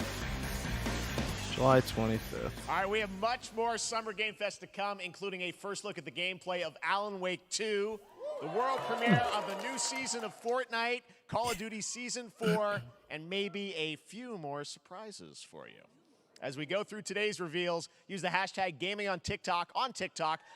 July 25th. All right, we have much more Summer Game Fest to come, including a first look at the gameplay of Alan Wake 2, the world premiere of the new season of Fortnite, Call of Duty Season 4, and maybe a few more surprises for you. As we go through today's reveals, use the hashtag gaming on TikTok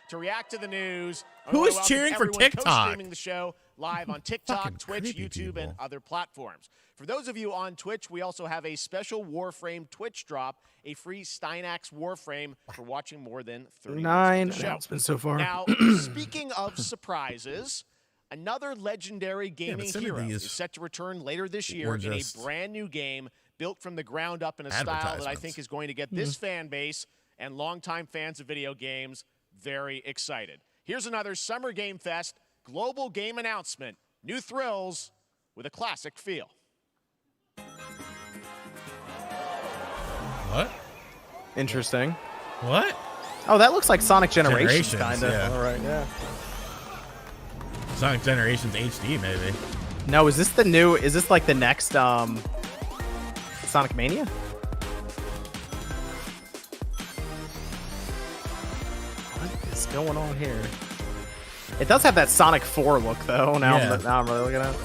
to react to the news. Who is cheering for TikTok? Co-streaming the show live on TikTok, Twitch, creepy YouTube, people. and other platforms. For those of you on Twitch, we also have a special Warframe Twitch drop, a free Steinax Warframe for watching more than 30 9 minutes of the show. announcements so far. Now, speaking of surprises, another legendary gaming some of hero these is set to return later this year were in a just brand new game built from the ground up in a style that I advertisements. think is going to get this fan base and longtime fans of video games very excited. Here's another Summer Game Fest global game announcement. New thrills with a classic feel. What? Interesting. What? Oh, that looks like Sonic Generations, Generations, kind of. yeah. All right, yeah. Sonic Generations HD, maybe. No, is this the new? Is this like the next Sonic Mania? What is going on here? It does have that Sonic 4 look though. Now, Yeah. now I'm really looking at it.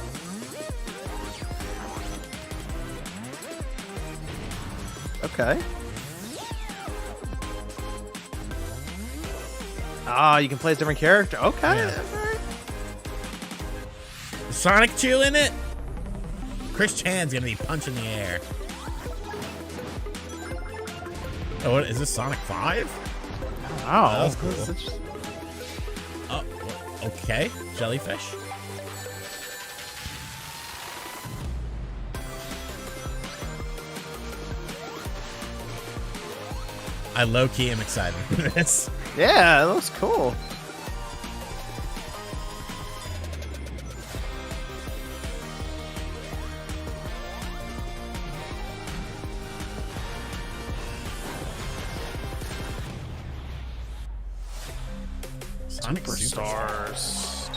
Okay. Ah, you can play as different character. Okay. Yeah. Is Sonic 2 in it? Chris Chan's gonna be punching the air. Oh, what, is this Sonic 5? Oh, that's cool. Oh, okay. Jellyfish. I low-key am excited for this. Yeah, it looks cool. Sonic Superstars.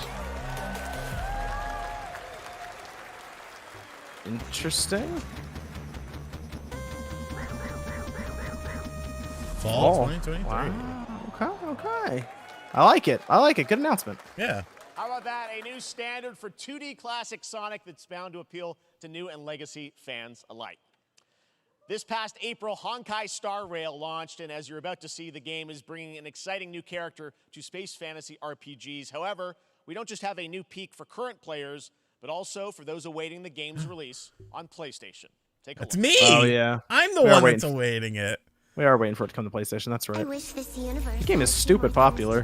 Interesting. Fall 2023. Wow. Okay. I like it. Good announcement. Yeah. How about that? A new standard for 2D classic Sonic that's bound to appeal to new and legacy fans alike. This past April, Honkai Star Rail launched, and as you're about to see, the game is bringing an exciting new character to space fantasy RPGs. However, we don't just have a new peak for current players, but also for those awaiting the game's release on PlayStation. Take a That's look. me. Oh yeah. I'm the one that's awaiting it. We are waiting for it to come to PlayStation. That's right. I wish this universe The game is stupid popular.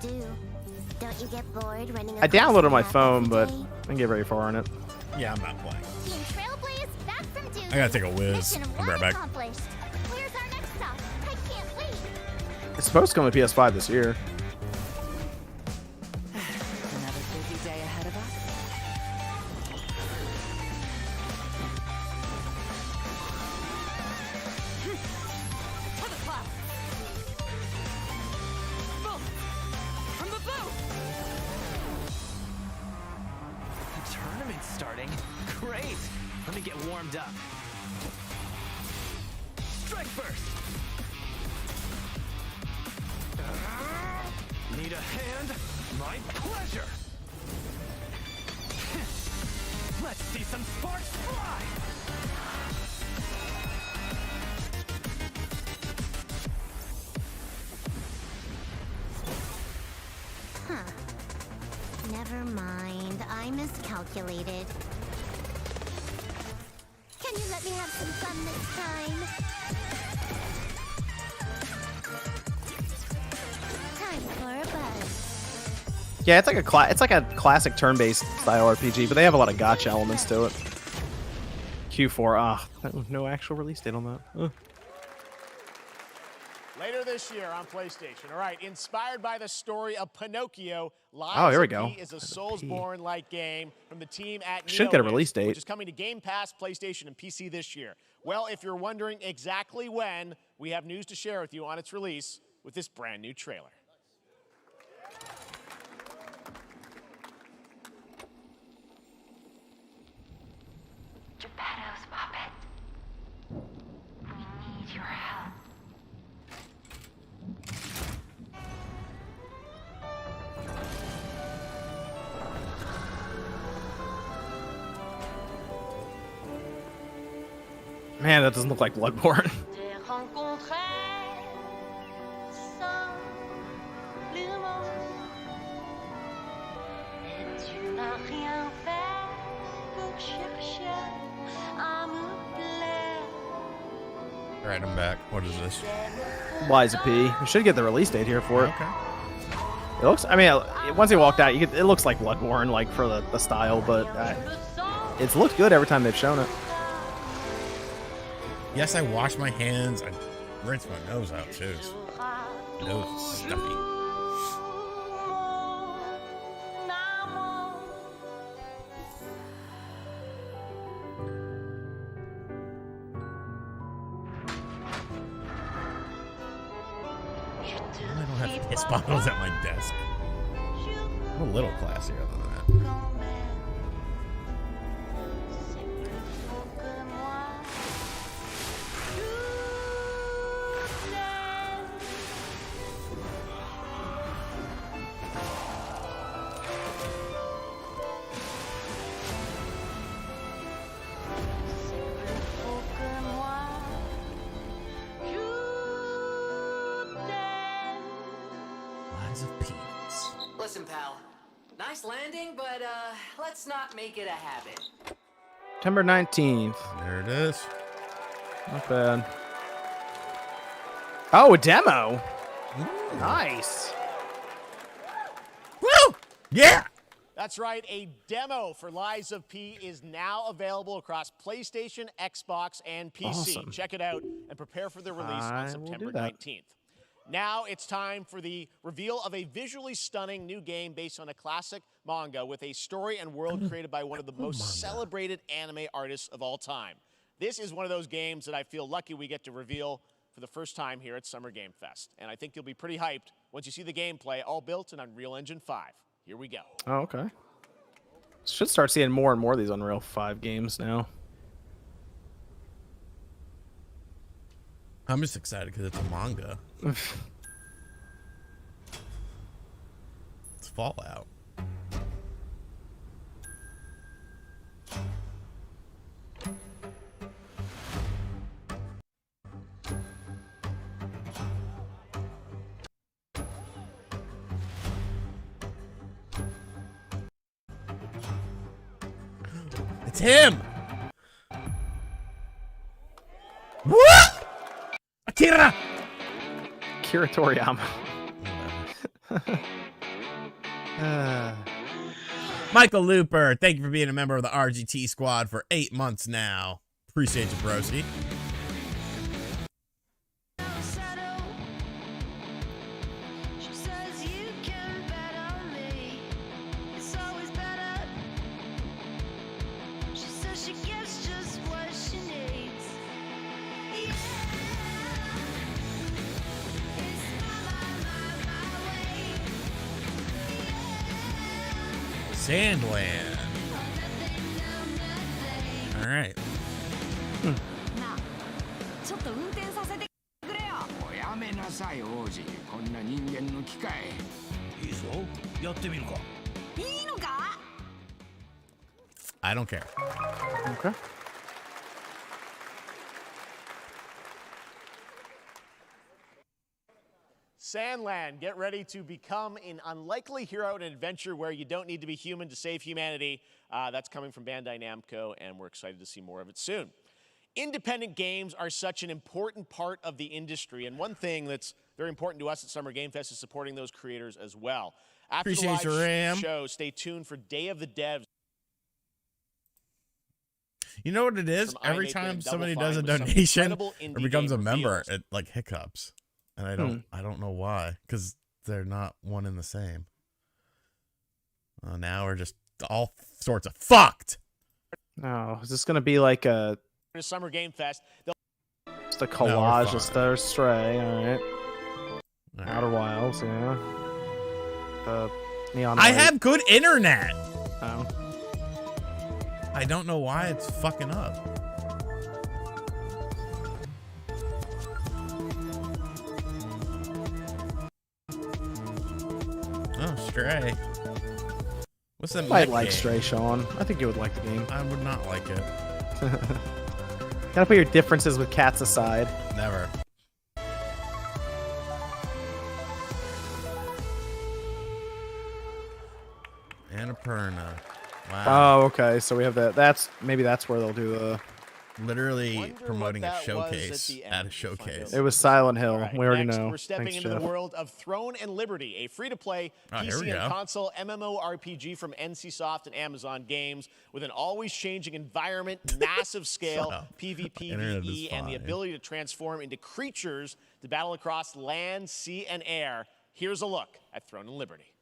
Don't you get bored running I downloaded it on my phone, but I didn't get very far on it. Yeah, I'm not playing. Team Trailblaze back from duty. I gotta take a whiz. Mission I'll be right one back. accomplished. Where's our next stop? I can't wait. It's supposed to come to PS5 this year. Another busy day ahead of us. For the cloud. Boom. From the boat. The tournament's starting. Great. Let me get warmed up. Strike first. Need a hand? My pleasure. Let's see some sparks fly. Huh. Never mind. I miscalculated. Can you let me have some fun this time? Time for a buzz. Yeah, it's like a classic turn-based style RPG, but they have a lot of gotcha elements to it. Q4. No actual release date on that. Later this year on PlayStation. All right, inspired by the story of Pinocchio, Lies Oh, here we of go. P is a Soulsborne-like game from the team at Should get a Neowiz, release date. which is coming to Game Pass, PlayStation, and PC this year. Well, if you're wondering exactly when, we have news to share with you on its release with this brand new trailer. Geppetto's puppet. We need your help. Man, that doesn't look like Bloodborne. All right, I'm back. What is this? Lies of P. We should get the release date here for it. Okay. It looks. I mean, once they walked out, it looks like Bloodborne, like for the style, but it's looked good every time they've shown it. Yes, I wash my hands. I rinse my nose out too. Nose is stuffy. I don't have piss bottles at my desk. I'm a little classier than that. pal. Nice landing, but let's not make it a habit. September 19th. There it is. Not bad. Oh, a demo. Nice. Woo! Yeah! That's right, a demo for Lies of P is now available across PlayStation, Xbox, and PC. Awesome. Check it out and prepare for the release on September 19th. Now it's time for the reveal of a visually stunning new game based on a classic manga with a story and world created by one of the most celebrated anime artists of all time. This is one of those games that I feel lucky we get to reveal for the first time here at Summer Game Fest. And I think you'll be pretty hyped once you see the gameplay, all built in Unreal Engine 5. Here we go. Oh, okay. Should start seeing more and more of these Unreal 5 games now. I'm just excited because it's a manga. It's Fallout. It's him! What? Akira! Akira Toriyama. Michael Looper, thank you for being a member of the RGT squad for 8 months now. Appreciate you, broski. Sandland. All right. ちょっと運転させてくれよ。おやめなさい王子、こんな人間の機械。いいぞ、やってみるか。いいのか？ I don't care. Okay. Sandland, get ready to become an unlikely hero in an adventure where you don't need to be human to save humanity. That's coming from Bandai Namco, and we're excited to see more of it soon. Independent games are such an important part of the industry, and one thing that's very important to us at Summer Game Fest is supporting those creators as well. After Appreciate the you, Ram. live show, stay tuned for Day of the Devs. You know what it is? From Every iNative time and somebody Double does a Fine with some donation incredible or indie becomes a game member, reveals. it like hiccups. And I don't know why, because they're not one and the same. Now we're just all sorts of fucked. No, is this gonna be like a Summer Game Fest. just a collage of Star Stray? All right. Outer Wilds, yeah. The neon. I light. have good internet. Oh. I don't know why it's fucking up. Oh, Stray. What's that? Might like Stray, Sean. I think you would like the game. I would not like it. Gotta put your differences with cats aside. Never. Annapurna. Wow. Oh, okay. So we have that. Maybe that's where they'll do the. Literally promoting a showcase at a showcase. It was Silent Hill. Right, we already next, know. We're stepping Thanks, into Jeff. the world of Throne and Liberty, a free-to-play PC and console MMORPG from NCSoft and Amazon Games with an always-changing environment, massive scale, PvP, VE, and the ability to transform into creatures to battle across land, sea, and air. Here's a look at Throne and Liberty.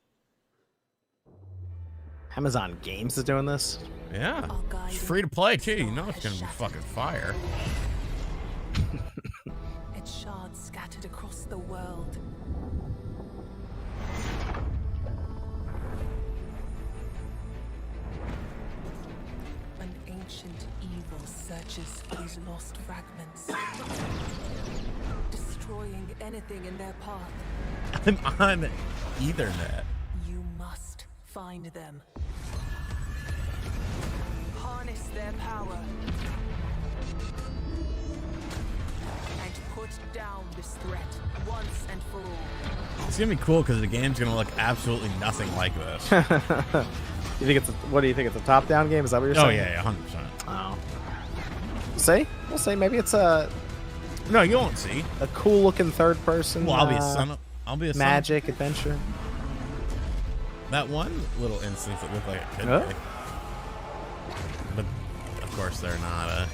Amazon Games is doing this. Yeah. It's free to play too. You know it's gonna be fucking fire. Its shards scattered across the world. An ancient evil searches for these lost fragments, destroying anything in their path. I'm on Ethernet. You must find them. Harness their power. and put down this threat once and for all. It's gonna be cool because the game's gonna look absolutely nothing like this. You think it's what do you think? It's a top-down game? Is that what you're saying? Oh yeah, 100%. Oh. We'll see. We'll see. Maybe it's a. No, you won't see. A cool-looking third-person. Well, I'll be a son. I'll be a magic adventure. That one little instance that looked like it could be. But of course they're not.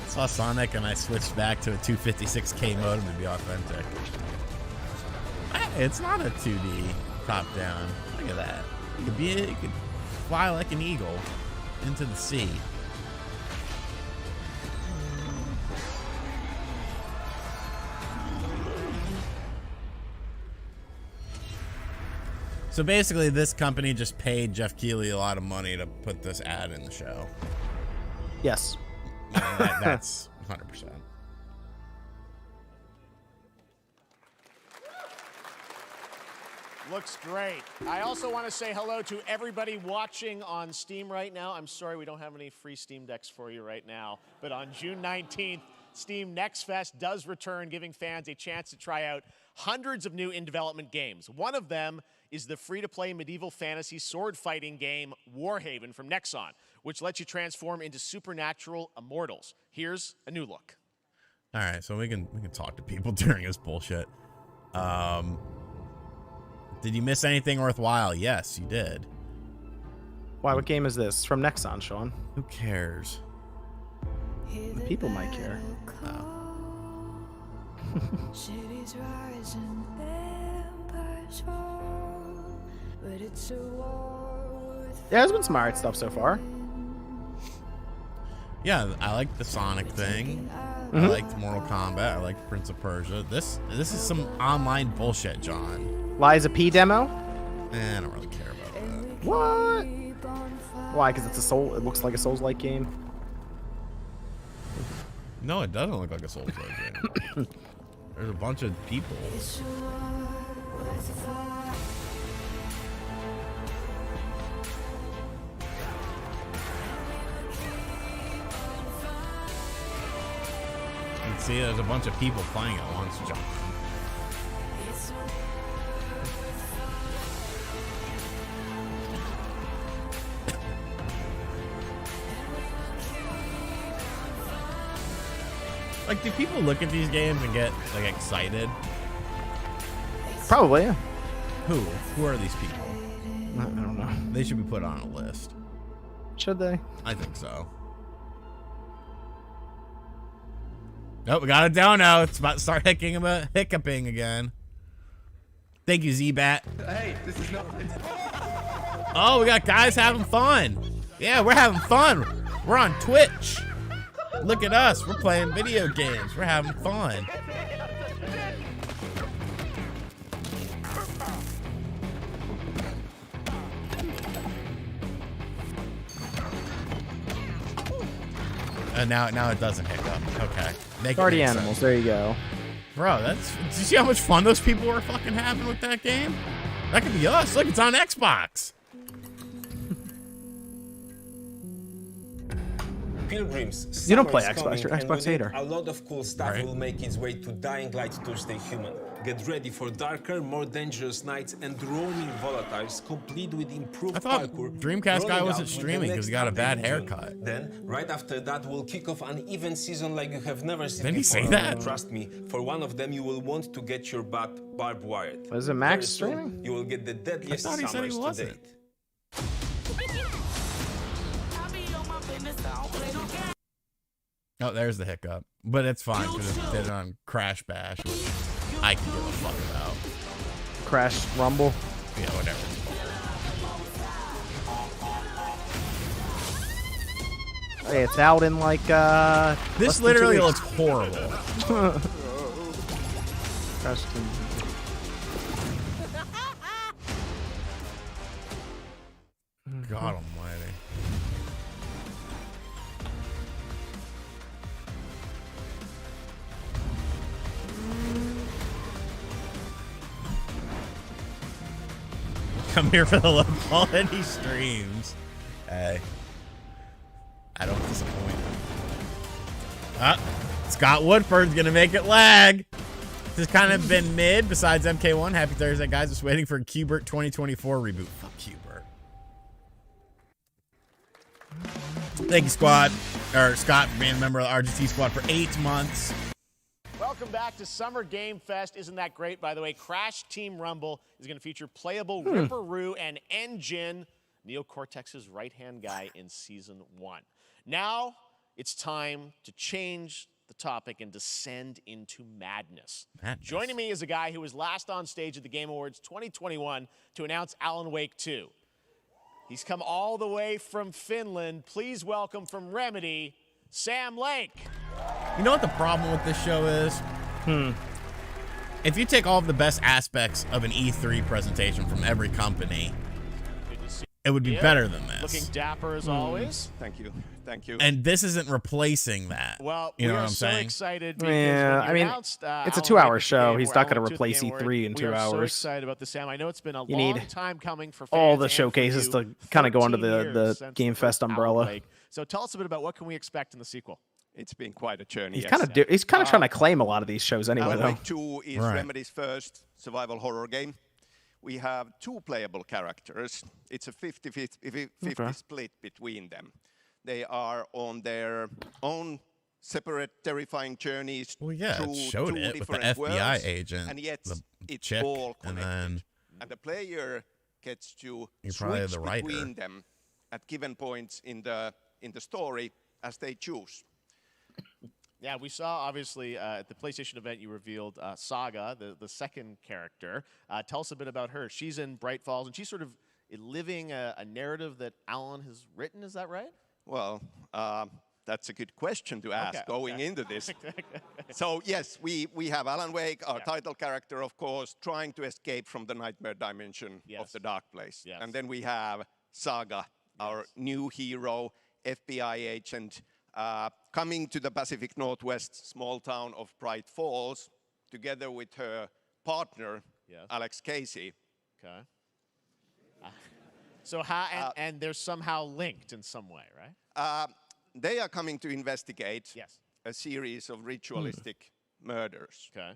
Saw Sonic and I switched back to a 256K modem to be authentic. Hey, it's not a 2D top down. Look at that. You could fly like an eagle into the sea. So basically, this company just paid Jeff Keighley a lot of money to put this ad in the show. Yes. That's 100%. Looks great. I also want to say hello to everybody watching on Steam right now. I'm sorry we don't have any free Steam Decks for you right now, but on June 19th, Steam Next Fest does return, giving fans a chance to try out hundreds of new in-development games. One of them is the free-to-play medieval fantasy sword fighting game Warhaven from Nexon, which lets you transform into supernatural immortals. Here's a new look. All right, so we can talk to people during this bullshit. Did you miss anything worthwhile? Yes, you did. Why? What game is this? It's from Nexon, Sean. Who cares? The people might care. Cities rise and empires fall, but it's a war. Yeah, there's been some alright stuff so far. Yeah, I like the Sonic thing. I liked Mortal Kombat. I liked Prince of Persia. This is some online bullshit, John. Liza P demo? I don't really care about that. What? Why? Because it's a soul. It looks like a Souls-like game. No, it doesn't look like a Souls-like game. There's a bunch of people. You can see there's a bunch of people playing at once, John. Like, do people look at these games and get, like, excited? Probably, yeah. Who are these people? I don't know. They should be put on a list. Should they? I think so. Nope, we got it down now. It's about to start hiccuping again. Thank you, Z-Bat. Hey, this is not... Oh, we got guys having fun. Yeah, we're having fun. We're on Twitch. Look at us. We're playing video games. We're having fun. And now it doesn't hiccup. Okay. Party animals. There you go. Bro, did you see how much fun those people were fucking having with that game? That could be us. Look, it's on Xbox. Pilgrims, you don't play Xbox, you're an Xbox hater. A lot of cool stuff will make its way to Dying Light to stay human. Get ready for darker, more dangerous nights and roaming volatiles, complete with improved parkour. Dreamcast guy wasn't streaming because he got a bad haircut. Then, right after that, we'll kick off an event season like you have never seen Didn't he before. say that? Trust me, for one of them, you will want to get your butt barbed wired. Was it Max Very soon, streaming? You will get the deadliest I thought he said he summers to wasn't. date. Oh, there's the hiccup. But it's fine because it did it on Crash Bash, which I can give a fuck about. Crash Rumble? Yeah, whatever. Hey, it's out in like This literally looks horrible. Crash God almighty. Come here for the low quality streams. Hey, I don't disappoint. Scott Woodford's gonna make it lag. This has kind of been mid. Besides MK1, happy Thursday, guys. Just waiting for Qbert 2024 reboot. Fuck Qbert. Thank you, squad, or Scott, for being a member of the RGT squad for 8 months. Welcome back to Summer Game Fest. Isn't that great, by the way? Crash Team Rumble is going to feature playable Ripperoo and Engine, Neo Cortex's right-hand guy in Season 1. Now, it's time to change the topic and descend into madness. Joining me is a guy who was last on stage at the Game Awards 2021 to announce Alan Wake 2. He's come all the way from Finland. Please welcome from Remedy, Sam Lake. You know what the problem with this show is? If you take all of the best aspects of an E3 presentation from every company, it would be better than this. Looking dapper as always. Thank you. Thank you. And this isn't replacing that. Well, you know we what are I'm so saying? excited. Yeah, I mean, it's a 2-hour show. He's not going to replace E3 in 2 We are so hours. excited about this, Sam. I know it's been a You long need time coming for fans all the and for showcases you. to kind of go under 13 years the since Game the Fest first Alan umbrella. Wake. So tell us a bit about what can we expect in the sequel. It's been quite a journey. He's yes. kind of trying to claim a lot of these shows anyway, Alan though. Wake 2 is Remedy's first survival horror game. We have 2 playable characters. It's a 50-50 split between them. They are on their own separate terrifying journeys Well, yeah, it through showed 2 it with the different FBI worlds, agent, and yet the it's chick, all and connected. then And the player gets to You're probably switch the writer. between them at given points in the story as they choose. Yeah, we saw, obviously, at the PlayStation event, you revealed Saga, the second character. Tell us a bit about her. She's in Bright Falls, and she's sort of living a narrative that Alan has written. Is that right? Well, that's a good question to ask going into this. So, yes, we have Alan Wake, our title character, of course, trying to escape from the nightmare dimension of the dark place. And then we have Saga, our new hero, FBI agent, coming to the Pacific Northwest small town of Bright Falls, together with her partner, Alex Casey. Okay. So how and they're somehow linked in some way, right? They are coming to investigate a series of ritualistic murders. Okay.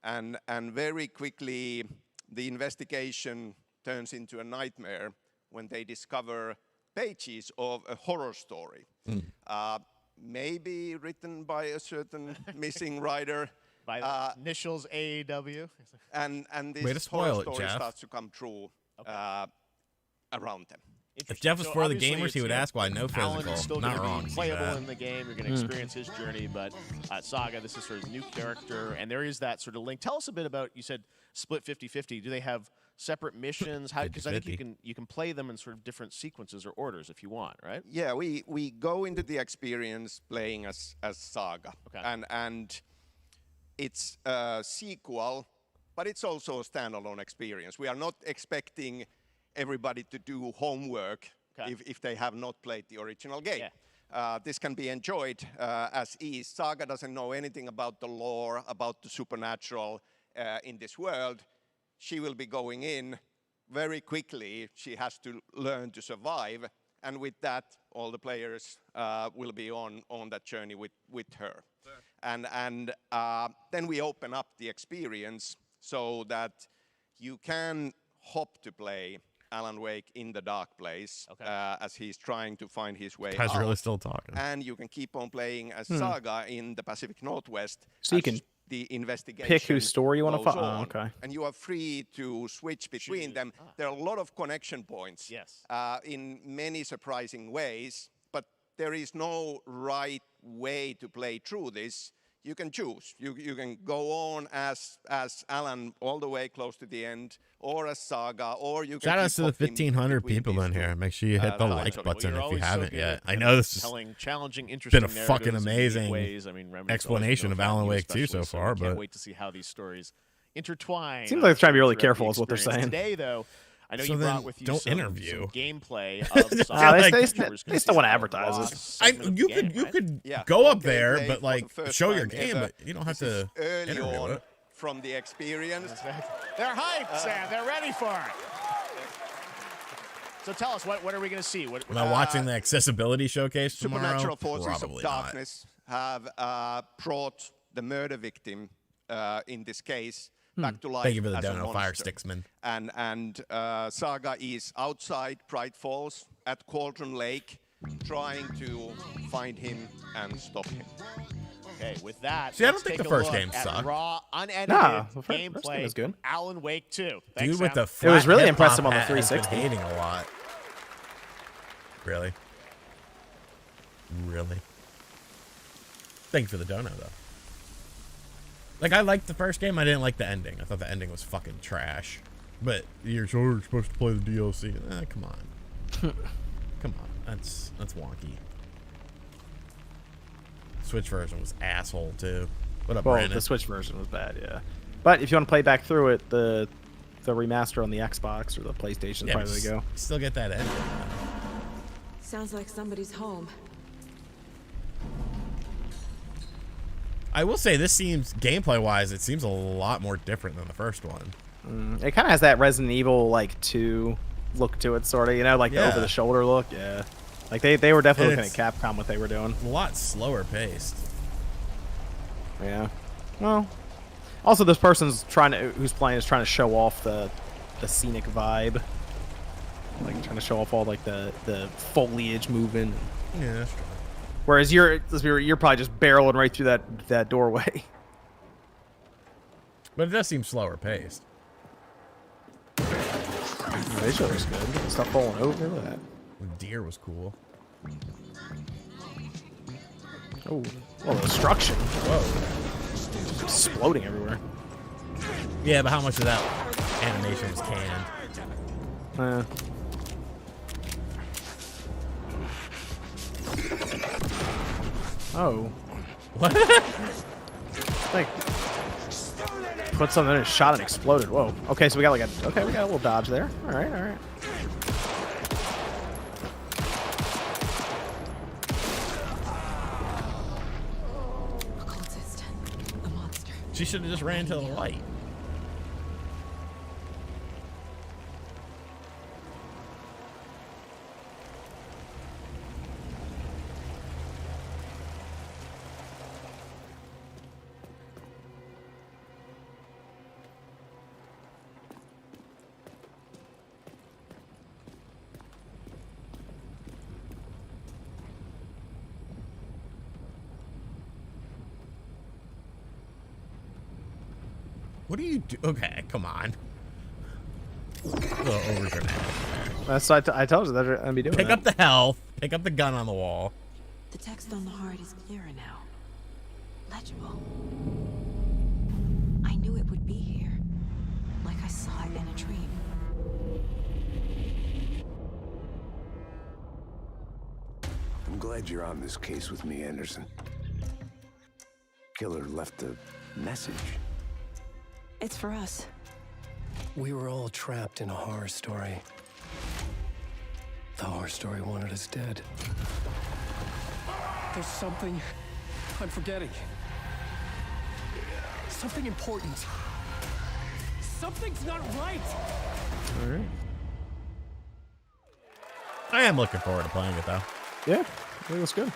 And very quickly, the investigation turns into a nightmare when they discover pages of a horror story. Maybe written by a certain missing writer. By the initials AEW. And Way to this spoil horror it, story Jeff. starts to come true around them. If Jeff was So for the obviously gamers, he it's, would ask why no Alan is physical. still Not gonna wrong. be playable in the game. You're going to experience his journey, but Saga, this is sort of new character, and there is that sort of link. Tell us a bit about. You said split 50-50. Do they have separate missions? Because I think you can play them in sort of different sequences or orders if you want, right? Yeah, we go into the experience playing as Saga, and it's a sequel, but it's also a standalone experience. We are not expecting everybody to do homework if they have not played the original game. This can be enjoyed as is. Saga doesn't know anything about the lore, about the supernatural in this world. She will be going in very quickly. She has to learn to survive. And with that, all the players will be on that journey with her. And then we open up the experience so that you can hop to play Alan Wake in the dark place as he's trying to find his way Guy's out. really still talking. And you can keep on playing as Saga in the Pacific Northwest. So you can the investigation pick whose story you want to goes follow. on, Okay. And you are free to switch between them. There are a lot of connection points in many surprising ways, but there is no right way to play through this. You can choose. You can go on as Alan all the way close to the end, or as Saga, or you can Shout out to the keep hopping 1,500 between people these in two. here. Make sure you hit the like button if you haven't yet. I know this has challenging, been interesting a fucking narratives in unique amazing ways. I mean, Remedy's explanation always of Alan been Wake 2 especially, so far, we but can't wait to see how these stories intertwine. Seems like they're trying to be really throughout careful the is what they're experience. saying. Today, though, I know So you then brought with you don't some interview. gameplay of Saga. They still want to advertise it. You could go up there, but like show your time game, ever. but you don't have This is to early interview on it. from the experience. They're hyped, Sam. They're ready for it. So tell us, what are we going to see? Am I watching the accessibility showcase tomorrow? Supernatural forces Probably of darkness have brought the murder victim, in this case, back to life. Thank you for the as a dono, Fire monster. Sticksman. And Saga is outside Bright Falls at Cauldron Lake, trying to find him and stop him. Okay, with that, See, I don't let's think take the a first look game at sucked. raw, unedited Nah, the first game gameplay was good. from Alan Wake 2. Dude Thanks, with Sam. the flat It was really hip-hop impressive on the hat has been 360. hating a lot. Really? Really? Thank you for the dono, though. Like, I liked the first game. I didn't like the ending. I thought the ending was fucking trash. But you're supposed to play the DLC. Come on. Come on. That's wonky. Switch version was asshole, too. What up, Well, Brandon? the Switch version was bad, yeah. But if you want to play back through it, the remaster on the Xbox or the PlayStation is probably the way to go. Still get that ending. Sounds like somebody's home. I will say this seems, gameplay-wise, it seems a lot more different than the first one. It kind of has that Resident Evil, like, 2 look to it, sort of, you know, like the over-the-shoulder look, yeah. Like, they were definitely looking at Capcom, what they were doing. A lot slower paced. Yeah. Well, also this person's who's playing is trying to show off the scenic vibe. Like, trying to show off all, like, the foliage moving. Yeah, that's true. Whereas you're probably just barreling right through that doorway. But it does seem slower paced. Visual was good. Stuff falling over. Look at that. Deer was cool. Oh, well, destruction. Whoa. Exploding everywhere. Yeah, but how much of that animation was canned? Oh. What? Like, put something in a shot and exploded. Whoa. Okay, so we got we got a little dodge there. All right, all right. She should have just ran to the light. What do you do? Okay, come on. A little over dramatic. That's I told you that they're gonna be doing. Pick that. up the health. Pick up the gun on the wall. The text on the heart is clearer now. Legible. I knew it would be here. Like I saw it in a dream. I'm glad you're on this case with me, Anderson. Killer left a message. It's for us. We were all trapped in a horror story. The horror story wanted us dead. There's something I'm forgetting. Something important. Something's not right. All right. I am looking forward to playing it, though. Yeah, I think it's good.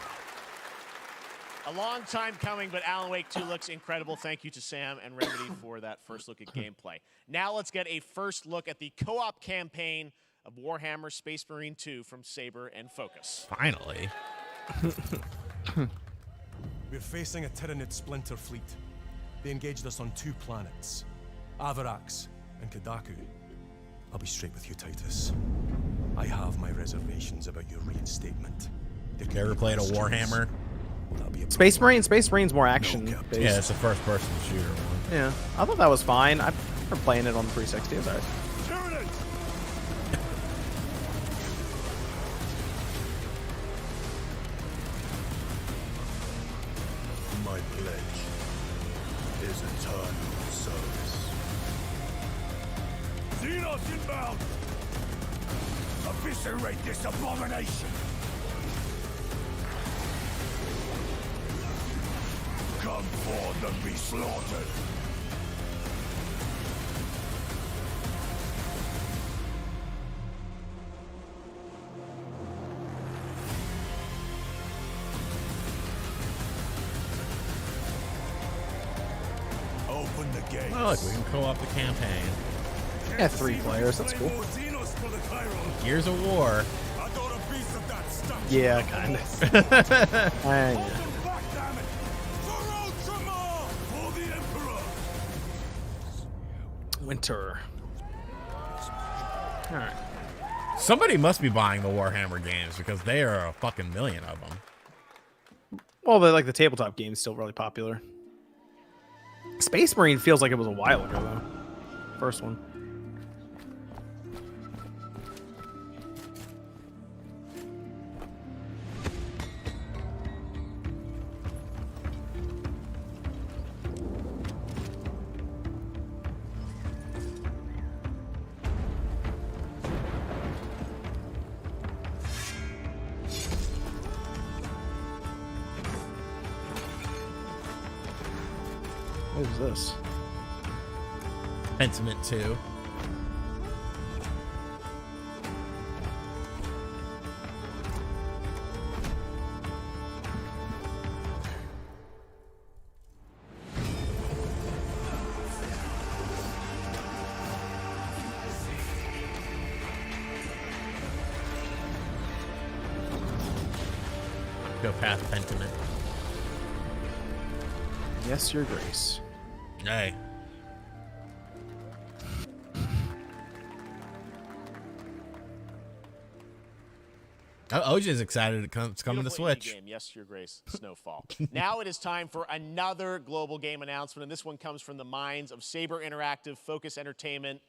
A long time coming, but Alan Wake 2 looks incredible. Thank you to Sam and Remedy for that first look at gameplay. Now let's get a first look at the co-op campaign of Warhammer Space Marine 2 from Saber and Focus. Finally. We're facing a Tyranid splinter fleet. They engaged us on 2 planets, Avarax and Kadaku. I'll be straight with you, Titus. I have my reservations about your reinstatement. You ever played a Warhammer? Space Marine's more action based. Yeah, it's a first-person shooter one. Yeah, I thought that was fine. I prefer playing it on the 360. It's alright. My pledge is eternal service. Xenos inbound! Eviscerate this abomination! Come forth and be slaughtered! Oh, look, we can co-op the campaign. Yeah, 3 players. That's cool. Gears of War. Yeah, kind of. Yeah. Winter. All right. Somebody must be buying the Warhammer games because they are a fucking million of them. Well, but like the tabletop game is still really popular. Space Marine feels like it was a while ago though. First one. What is this? Pentiment 2. Go past Pentiment. Yes, Your Grace. Hey. OJ's excited to come to the Switch. Game. Yes, Your Grace. Snowfall. Now it is time for another global game announcement, and this one comes from the minds of Saber Interactive, Focus Entertainment,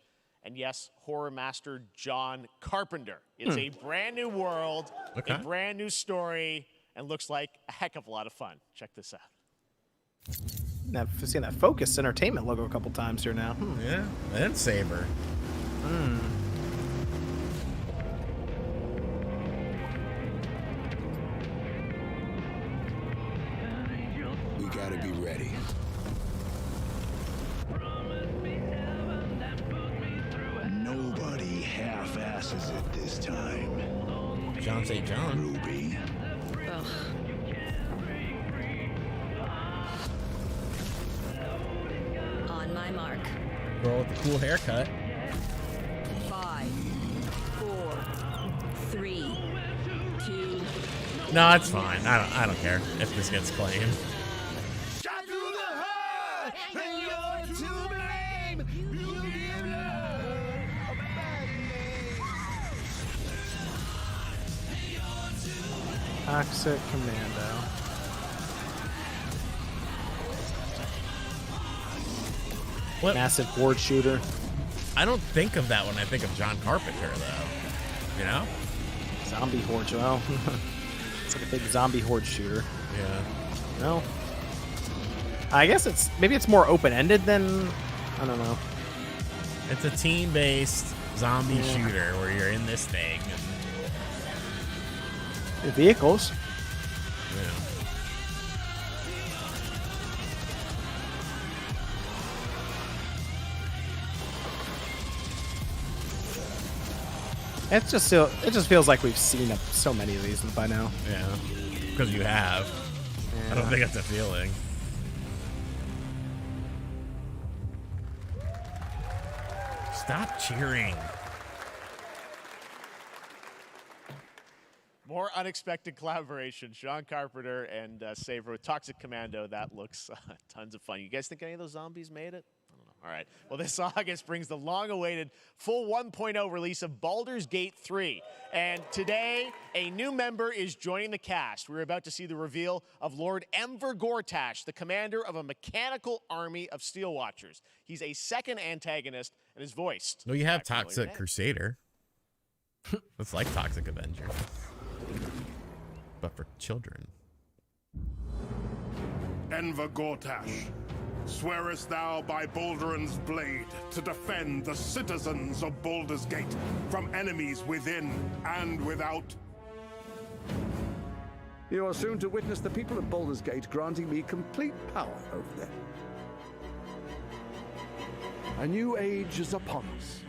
and yes, horror master John Carpenter. It's a brand new world, a brand new story, and looks like a heck of a lot of fun. Check this out. I've seen that Focus Entertainment logo a couple times here now. Yeah, and Saber. We gotta be ready. Nobody half-asses it this time. John St. John. Ruby. Ugh. On my mark. Girl with the cool haircut. 5, 4, 3, 2. No, it's fine. I don't care if this gets claimed. Toxic Commando. What? Massive board shooter. I don't think of that when I think of John Carpenter, though. You know? Zombie horde. Well, it's like a big zombie horde shooter. Yeah. No. I guess maybe it's more open-ended than, I don't know. It's a team-based zombie shooter where you're in this thing. The vehicles. Yeah. It just feels like we've seen so many of these by now. Yeah, because you have. Yeah. I don't think it's a feeling. Stop cheering. More unexpected collaboration. Sean Carpenter and Saber with Toxic Commando. That looks tons of fun. You guys think any of those zombies made it? I don't know. All right. Well, this August brings the long-awaited full 1.0 release of Baldur's Gate 3. And today, a new member is joining the cast. We're about to see the reveal of Lord Enver Gortash, the commander of a mechanical army of Steel Watchers. He's a second antagonist and is voiced. No, you have Toxic Crusader. It's like Toxic Avenger. But for children. Enver Gortash, swearest thou by Balduran's blade to defend the citizens of Baldur's Gate from enemies within and without? You are soon to witness the people of Baldur's Gate granting me complete power over them. A new age is upon us.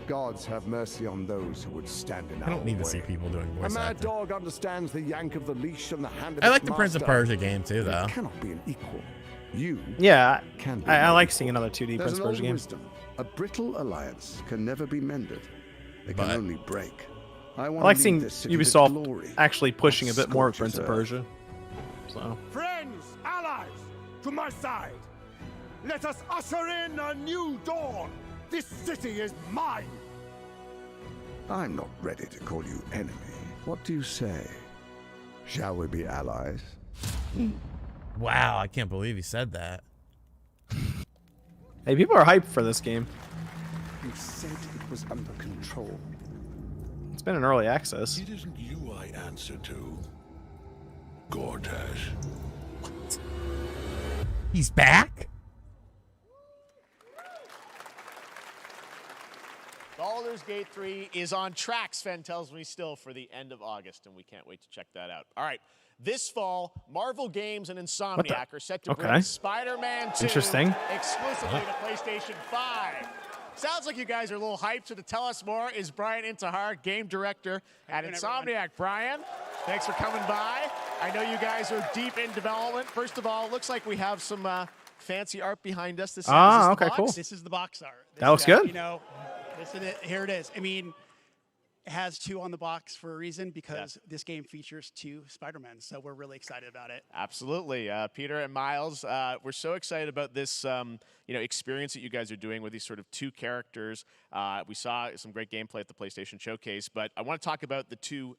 Gods have mercy on those who would stand in our way. I don't need to see people doing voice acting. A mad acting. dog understands the yank of the leash and the hand of I its like the Prince of master. Persia game too, though. It cannot be an equal. You Yeah, can be I like made. seeing another 2D There's Prince an of old Persia game. wisdom. A brittle alliance can never be mended. They can But- only break. I I want like to seeing lead this city to Ubisoft glory, actually pushing a not bit more of scorch Prince of its earth. Persia. So Friends, allies, to my side. Let us usher in a new dawn. This city is mine. I'm not ready to call you enemy. What do you say? Shall we be allies? Wow, I can't believe he said that. hey, people are hyped for this game. You said it was under control. It's been in early access. It isn't you I answer to, Gortash. He's back? Baldur's Gate 3 is on track, Sven tells me still, for the end of August, and we can't wait to check that out. All right, this fall, Marvel Games and Insomniac are set to bring Spider-Man 2 Interesting. exclusively to PlayStation 5. Sounds like you guys are a little hyped, so to tell us more is Brian Intihar, game director at Insomniac. Brian, thanks for coming by. I know you guys are deep in development. First of all, it looks like we have some fancy art behind us. This is this okay, the cool. This is the box art. That looks good. You know, this is it. Here it is. I mean, it has 2 on the box for a reason, because this game features 2 Spider-Men, so we're really excited about it. Absolutely. Peter and Miles, we're so excited about this experience that you guys are doing with these sort of 2 characters. We saw some great gameplay at the PlayStation Showcase, but I want to talk about the 2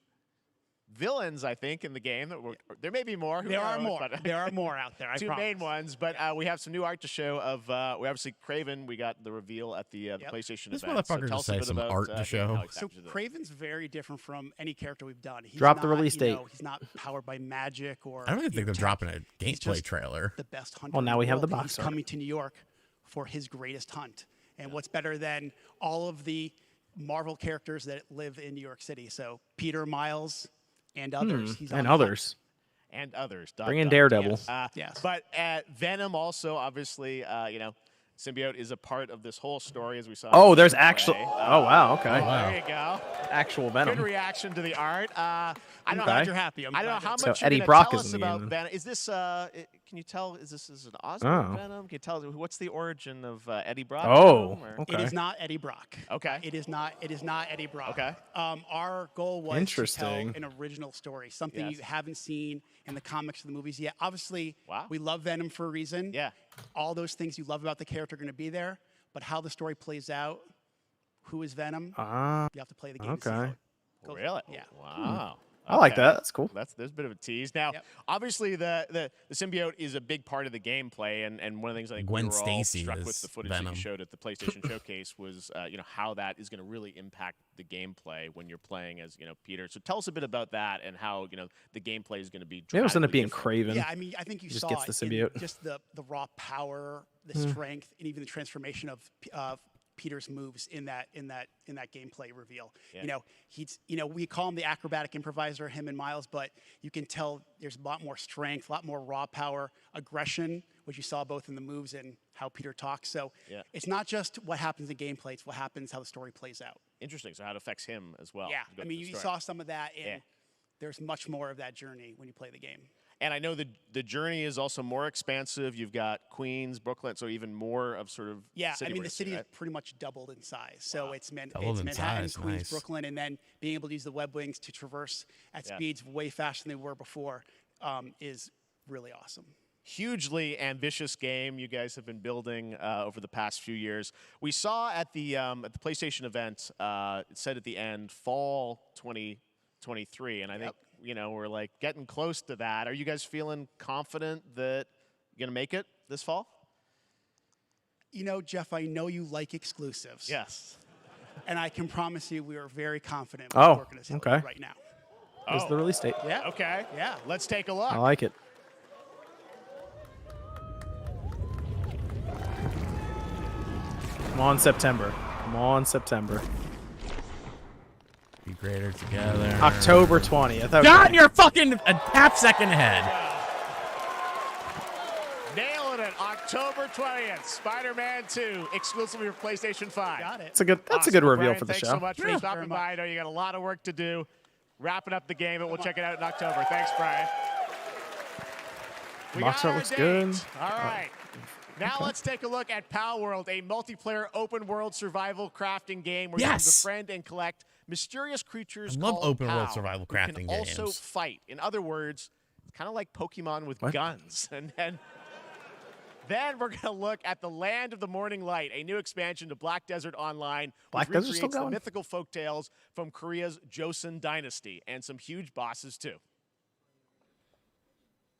villains, I think, in the game. There may be more. There are more. There are more out there, I 2 promise. main ones, but we have some new art to show of, we obviously, Craven, we got the reveal at the PlayStation This event. motherfucker tell just us a say bit some about, art to show. So Craven's very different from any character we've done. He's Drop the not, release date. He's not powered by magic or. I don't even think they're dropping a He's gameplay just trailer. The best hunter. Well, now in we have world, the and box He's art. coming to New York for his greatest hunt. And what's better than all of the Marvel characters that live in New York City? So Peter, Miles, and others. He's on and the hunt. others. And others. Bring in Daredevil. Yes. But Venom also, obviously, Symbiote is a part of this whole story, as we saw. Oh, in there's gameplay. actual. Oh wow. Okay. There you go. Actual Venom. Good reaction to the art. I don't know Okay. how You're happy. I don't know how So much Eddie you're gonna Brock tell is us in the about game. Venom. Is this? Can you tell? Is this an Osborn Oh. Venom? Can you tell what's the origin of Eddie Brock? Oh, Venom, or- okay. It is not Eddie Brock. Okay. It is not Eddie Brock. Okay. Our goal was to Interesting. tell an original story, something Yes. you haven't seen in the comics or the movies yet. Obviously, Wow. we love Venom for a reason. Yeah. All those things you love about the character are going to be there, but how the story plays out, who is Venom, you have to play the game. To see how Okay. it goes. Really? Yeah. Wow. I like Okay. that. That's cool. There's a bit of a tease. Now, obviously, the symbiote is a big part of the gameplay, and one of the things I think Gwen we were all Stacy struck is with the footage that Venom. you showed at the PlayStation Showcase was, how that is going to really impact the gameplay when you're playing as, Peter. So tell us a bit about that and how, the gameplay is going to be. Maybe it'll end up dramatically being different. Craven. Yeah, I mean, I think you He just saw gets the it in symbiote. just the raw power, the strength, and even the transformation of Peter's moves in that gameplay reveal. Yeah. We call him the acrobatic improviser, him and Miles, but you can tell there's a lot more strength, a lot more raw power, aggression, which you saw both in the moves and how Peter talks. So it's not just what happens in gameplay; it's what happens how the story plays out. Interesting. So how it affects him as well. Yeah, Go I mean, through the you story. saw some of that, and there's much more of that journey when you play the game. And I know the journey is also more expansive. You've got Queens, Brooklyn, so even more of sort of Yeah, city I mean, we're the to see, city right? is pretty much doubled in size. So it's Doubled in Manhattan, size, Queens, nice. Brooklyn, and then being able to use the web wings to traverse at speeds way faster than they were before is really awesome. Hugely ambitious game you guys have been building over the past few years. We saw at the PlayStation event, it said at the end, fall 2023, and I think we're like getting close to that. Are you guys feeling confident that you're gonna make it this fall? Jeff, I know you like exclusives. Yes. And I can promise you we are very confident Oh, we're working this okay. right now. There's the release date. Yeah. Okay. Yeah. Let's take a look. I like it. Come on, September. Come on, September. Be greater together. October 20th. Okay. God, you're fucking a half second ahead. Nailing it. October 20th. Spider-Man 2, exclusively for PlayStation 5. Got it. That's a good reveal Brian, for the thanks show. so much for stopping by. I know you got a lot of work to do. Wrapping up the game, but we'll check it out in October. Thanks, Brian. We Box got art our looks date. good. All right. Now Okay. let's take a look at Pal World, a multiplayer open world survival crafting game where you Yes. can befriend and collect mysterious creatures I love called open world Pal, survival who can crafting also games. fight. In other words, it's kind of like Pokemon with What? guns. And then we're going to look at the Land of the Morning Light, a new expansion to Black Desert Online, Black which Desert's still recreates the going? mythical folktales from Korea's Joseon dynasty, and some huge bosses too.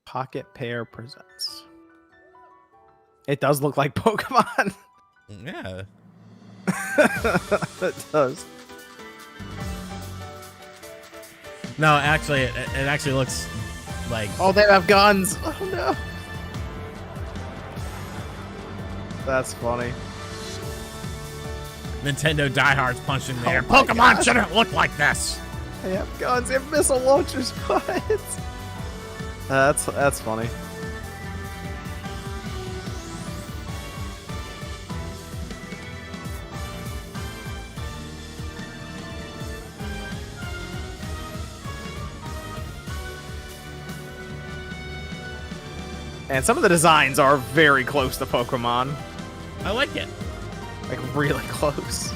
Pocket Pair presents. It does look like Pokemon. Yeah. It does. No, actually, it actually looks like. Oh, they have guns. Oh no. That's funny. Nintendo diehards punching there. Oh my Pokemon gosh. shouldn't look like this. They have guns. They have missile launchers. What? That's funny. And some of the designs are very close to Pokemon. I like it. Like really close.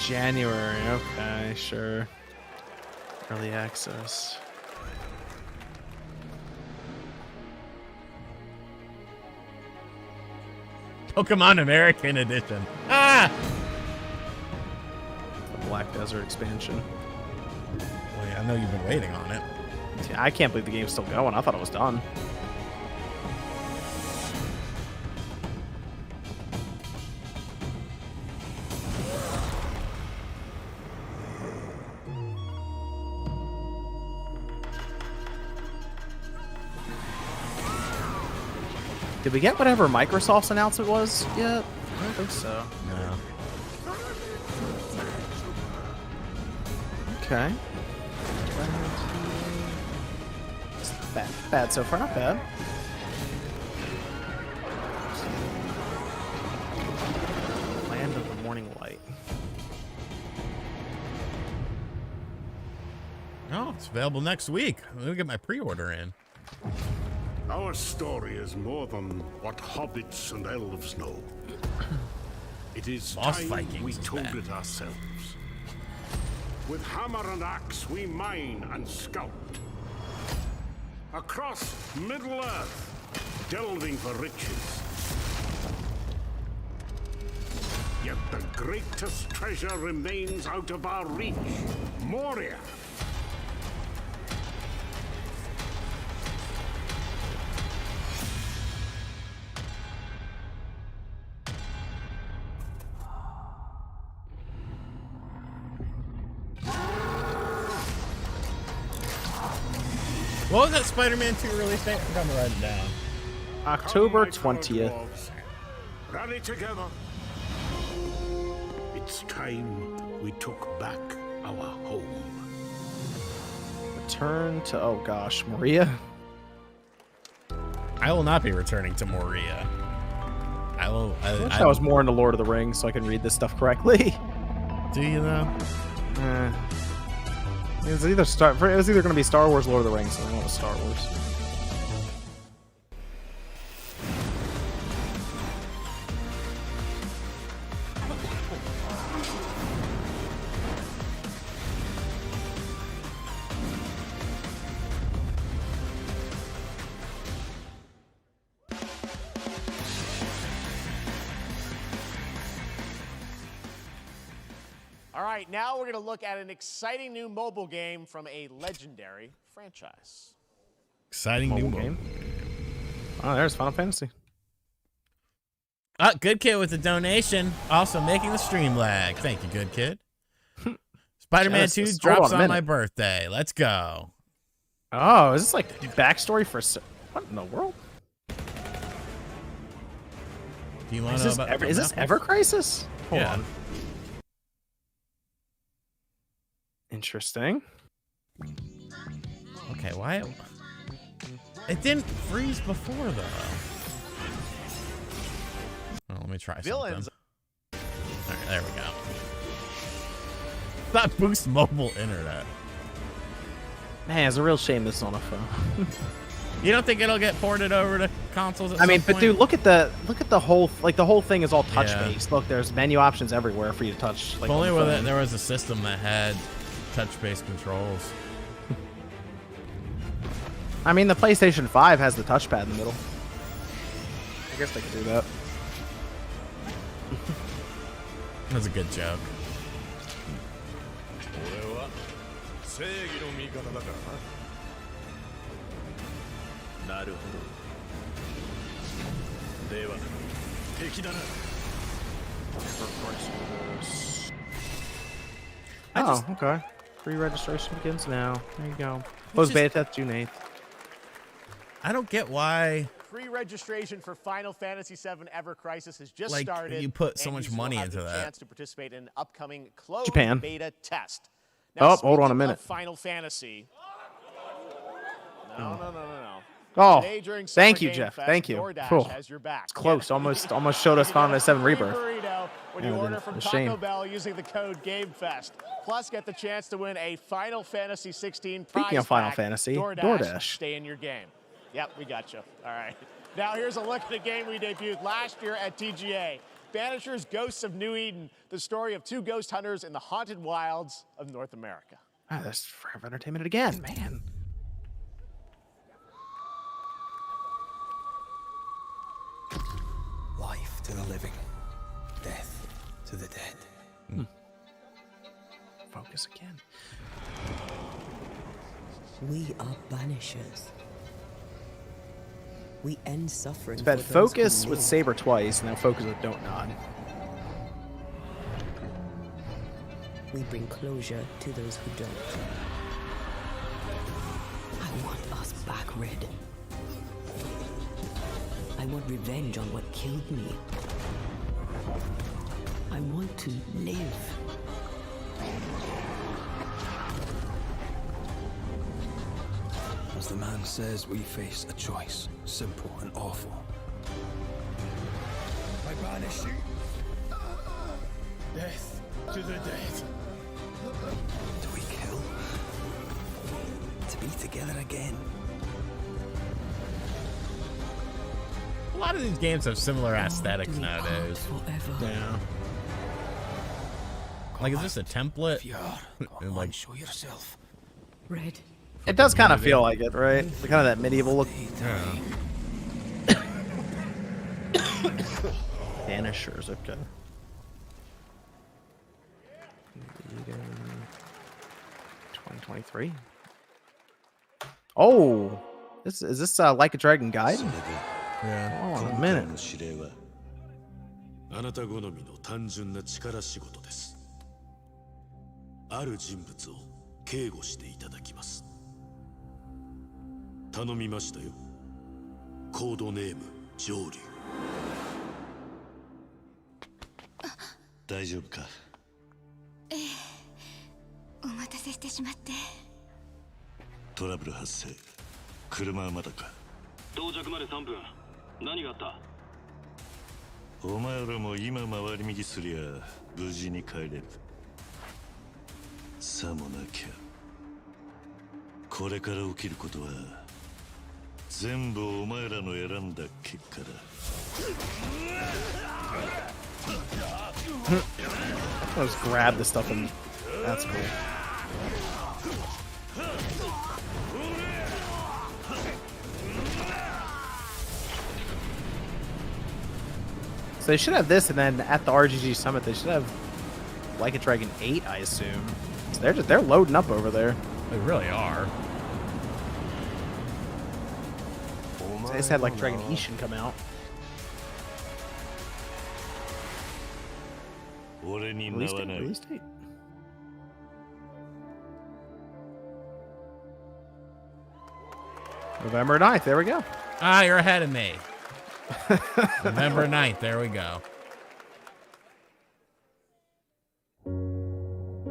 January. Okay, sure. Early access. Pokemon American Edition. Ah! The Black Desert expansion. Well, yeah, I know you've been waiting on it. Yeah, I can't believe the game's still going. I thought it was done. Did we get whatever Microsoft's announcement was yet? I don't think so. No. Okay. Bad so far, not bad. Land of the Morning Light. Oh, it's available next week. Let me get my pre-order in. Our story is more than what hobbits and elves know. It is Boss time Vikings we is told bad. it ourselves. With hammer and axe, we mine and scout. Across Middle-earth, delving for riches. Yet the greatest treasure remains out of our reach. Moria. What was that Spider-Man 2 release date? I'm gonna write it down. October Come, my fellow 20th. dwarves. Rally together. It's time we took back our home. Return to, oh gosh, Maria. I will not be returning to Moria. I will. I wish I was more into Lord of the Rings so I can read this stuff correctly. Do you know? It was either going to be Star Wars, Lord of the Rings, so I went with Star Wars. All right, now we're going to look at an exciting new mobile game from a legendary franchise. Exciting new game. Oh, there's Final Fantasy. Good Kid with the donation. Also making the stream lag. Thank you, Good Kid. Spider-Man 2 Genesis. drops Hold on a on my minute. birthday. Let's go. Oh, is this like backstory for... What in the world? Do you want Is to know this, about ever, is this something Ever else? Crisis? Hold Yeah. on. Interesting. Okay, why? It didn't freeze before, though. Oh, let me try Villains. something. All right, there we go. That boosts mobile internet. Man, it's a real shame this is on a phone. You don't think it'll get ported over to consoles? At I mean, some but point? dude, look at the whole thing is all touch based. Look, there's menu options everywhere for you to touch. Like, if only on the with phone. it, there was a system that had touch-based controls. I mean, the PlayStation 5 has the touchpad in the middle. I guess they could do that. That's a good joke. Oh, okay. Free registration begins now. There you go. Close beta test June 8th. I don't get why. Free registration for Final Fantasy VII Ever Crisis has just Like, started. you put so and much you will money have into the that. chance to participate in an upcoming closed Japan. beta test. Oh, hold on a speaking minute. of Final Fantasy. No. Oh, Today during thank Summer you, Game Jeff. Fest, Thank you. DoorDash Cool. has your back. It's close. Almost showed us Final Fantasy VII Rebirth. Burrito when you Yeah, order it's from a Taco shame. Bell using the code GameFest. Plus, get the chance to win a Final Fantasy 16 Speaking prize of Final pack. Fantasy, DoorDash, DoorDash. stay in your game. Yep, we got you. All right. Now here's a look at a game we debuted last year at TGA. Banishers Ghosts of New Eden, the story of two ghost hunters in the haunted wilds of North America. Ah, that's Forever Entertainment again, man. Life to the living, death to the dead. Focus again. We are banishers. We end suffering. It's been for those who focus with live. Saber twice, and now focus with Don't Nod. We bring closure to those who don't. I want us back, Red. I want revenge on what killed me. I want to live. As the man says, we face a choice, simple and awful. I banish you. Death to the dead. Do we kill? To be together again. A lot of these games have similar aesthetics nowadays. Yeah. Like, is this a template? And, like, show yourself. Red. It does kind of feel like it, right? Kind of that medieval look. Banishers, okay. 2023. Oh, is this Like a Dragon Guide? Yeah. Oh, a minute. あなた好みの単純な力仕事です。ある人物を警護していただきます。頼みましたよ。コードネーム上流。大丈夫か？ええ、お待たせしてしまって。トラブル発生。車はまだか？到着まで3分。何があった？お前らも今回り右すりゃ無事に帰れる。さもなきゃこれから起きることは全部お前らの選んだ結果だ。I'll just grab the stuff and that's cool. So they should have this, and then at the RGG Summit they should have Like a Dragon 8, I assume. So they're loading up over there. They really are. So they just had Like Dragon Ishin come out. Release date, release date. November 9th, there we go. Ah, you're ahead of me. November 9th, there we go.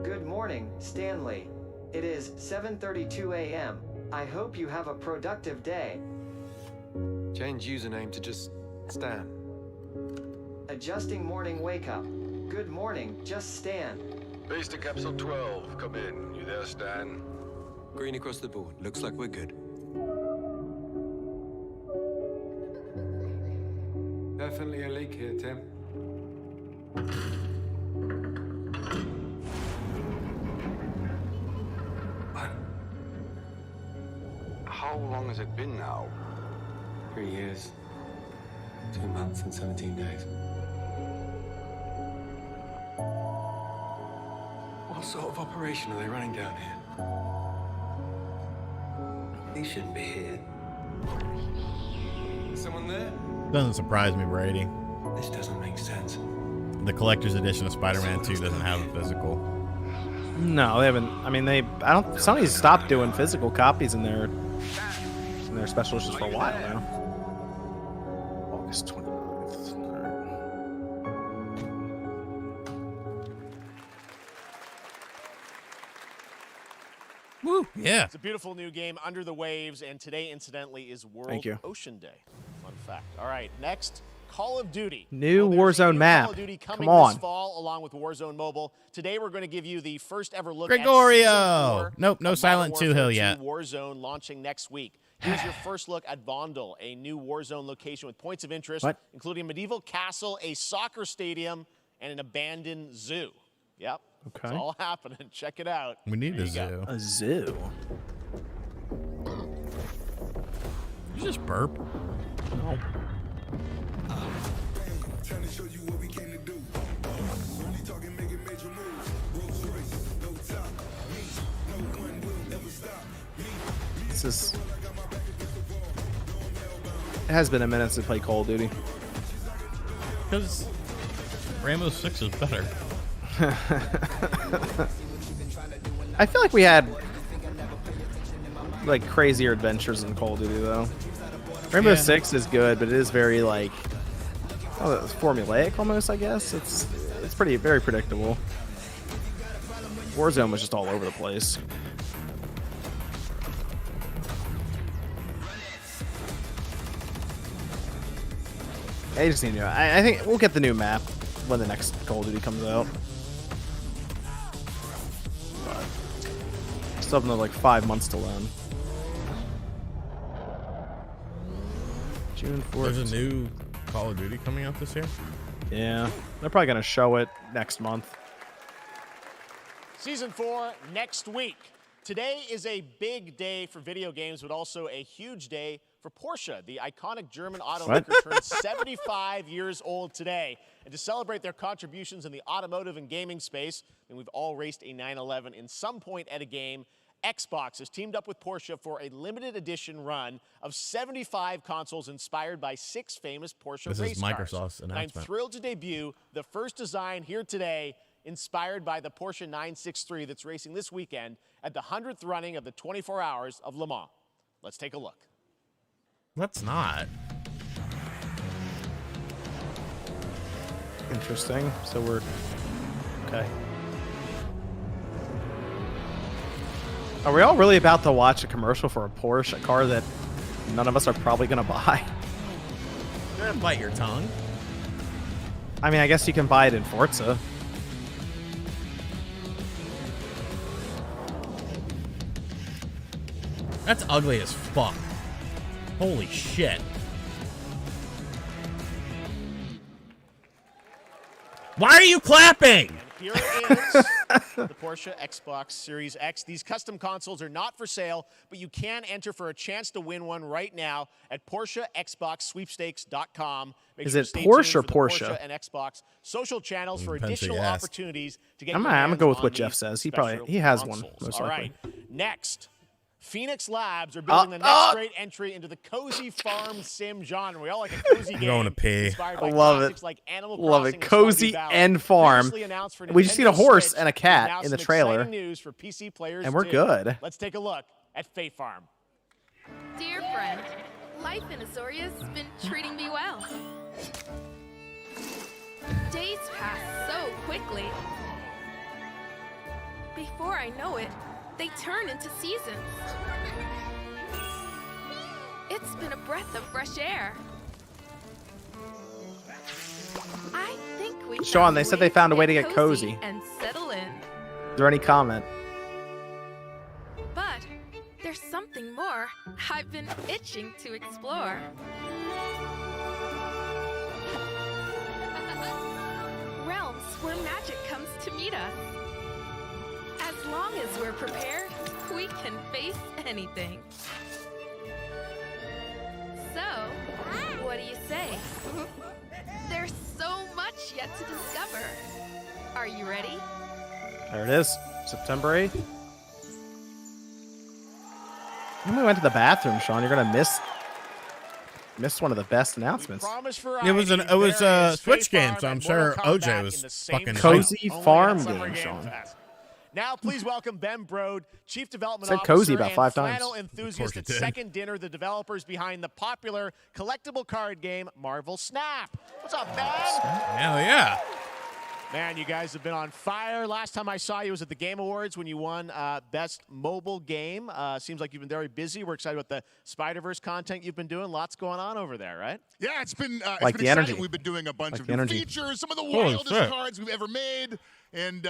Good morning, Stanley. It is 7:32 a.m. I hope you have a productive day. Change username to just Stan. Adjusting morning wake up. Good morning, just Stan. Base to Capsule 12. Come in. You there, Stan? Green across the board. Looks like we're good. Definitely a leak here, Tim. How long has it been now? 3 years. 2 months and 17 days. What sort of operation are they running down here? These shouldn't be here. Someone there? Doesn't surprise me, Brady. This doesn't make sense. The collector's edition of Spider-Man 2 doesn't have a physical. No, they haven't. I mean, Sony's stopped doing physical copies in their special issues for a while now. August 29th. Woo, yeah. It's a beautiful new game, Under the Waves, and today, incidentally, is World Ocean Day. Fun fact. All right, next, Call of Duty. New Well, Warzone map. Call of Duty coming Come on. this fall, along with Warzone Mobile. Today, we're going to give you the first ever look Gregorio! at Season 4 Nope, no of Silent Modern 2 Hill Warfare yet. 2 Warzone launching next week. Here's your first look at Vondel, a new Warzone location with points of interest, including a medieval castle, a soccer stadium, and an abandoned zoo. Yep. Okay. It's all happening. Check it out. We need There a you go. zoo. A zoo. You just burp? No. This is... It has been a minute since I played Call of Duty. Because Rainbow Six is better. I feel like we had like crazier adventures in Call of Duty though. Rainbow Six is good, but it is very like it's formulaic almost, I guess. It's very predictable. Warzone was just all over the place. I just need to know. I think we'll get the new map when the next Call of Duty comes out. But still have another like 5 months to learn. June 4th. There's a new Call of Duty coming out this year? Yeah, they're probably gonna show it next month. Season 4 next week. Today is a big day for video games, but also a huge day for Porsche. The iconic German automaker turns 75 years old today. And to celebrate their contributions in the automotive and gaming space, and we've all raced a 911 in some point at a game, Xbox has teamed up with Porsche for a limited edition run of 75 consoles inspired by 6 famous Porsche race cars. This is Microsoft's announcement. I'm thrilled to debut the first design here today, inspired by the Porsche 963 that's racing this weekend at the 100th running of the 24 Hours of Le Mans. Let's take a look. Let's not. Interesting. So we're okay. Are we all really about to watch a commercial for a Porsche, a car that none of us are probably gonna buy? You're gonna bite your tongue. I mean, I guess you can buy it in Forza. That's ugly as fuck. Holy shit. Why are you clapping? Here is the Porsche Xbox Series X. These custom consoles are not for sale, but you can enter for a chance to win one right now at PorscheXboxSweepstakes.com. Is it Porsche or Porsche? Porsche and Xbox social channels for additional opportunities to get. I'm gonna go with what Jeff says. He has one. Most All likely. right, next. Phoenix Labs are building the next great entry into the cozy farm sim genre. We all like a cozy game. Going to pee. I love it. Like Animal Love Crossing it. Cozy and farm. We just need a horse and a cat in the trailer. News for PC players and we're good. Let's take a look at Fae Farm. Dear friend, life in Azorius has been treating me well. Days pass so quickly. Before I know it, they turn into seasons. It's been a breath of fresh air. I think we Sean, they said they found a way to get cozy. And settle in. Is there any comment? But But there's something more I've been itching to explore. Realms where magic comes to meet us. As long as we're prepared, we can face anything. So, what do you say? There's so much yet to discover. Are you ready? There it is. September 8th. When we went to the bathroom, Sean, you're gonna miss one of the best announcements. It was a Switch game, so I'm sure OJ was fucking Cozy hyped. Farm game, Sean. Now, please welcome Ben Brode, Chief Development Said Officer cozy about and 5 times. flannel enthusiast at Second Dinner, the developers behind the popular collectible card game Marvel Snap. What's up, Ben? Hell yeah. Man, you guys have been on fire. Last time I saw you was at the Game Awards when you won Best Mobile Game. Seems like you've been very busy. We're excited about the Spider-Verse content you've been doing. Lots going on over there, right? Yeah, it's been Like it's the been energy. exciting. We've been doing a bunch Like of the new energy. features, some of the Holy wildest shit. cards we've ever made, and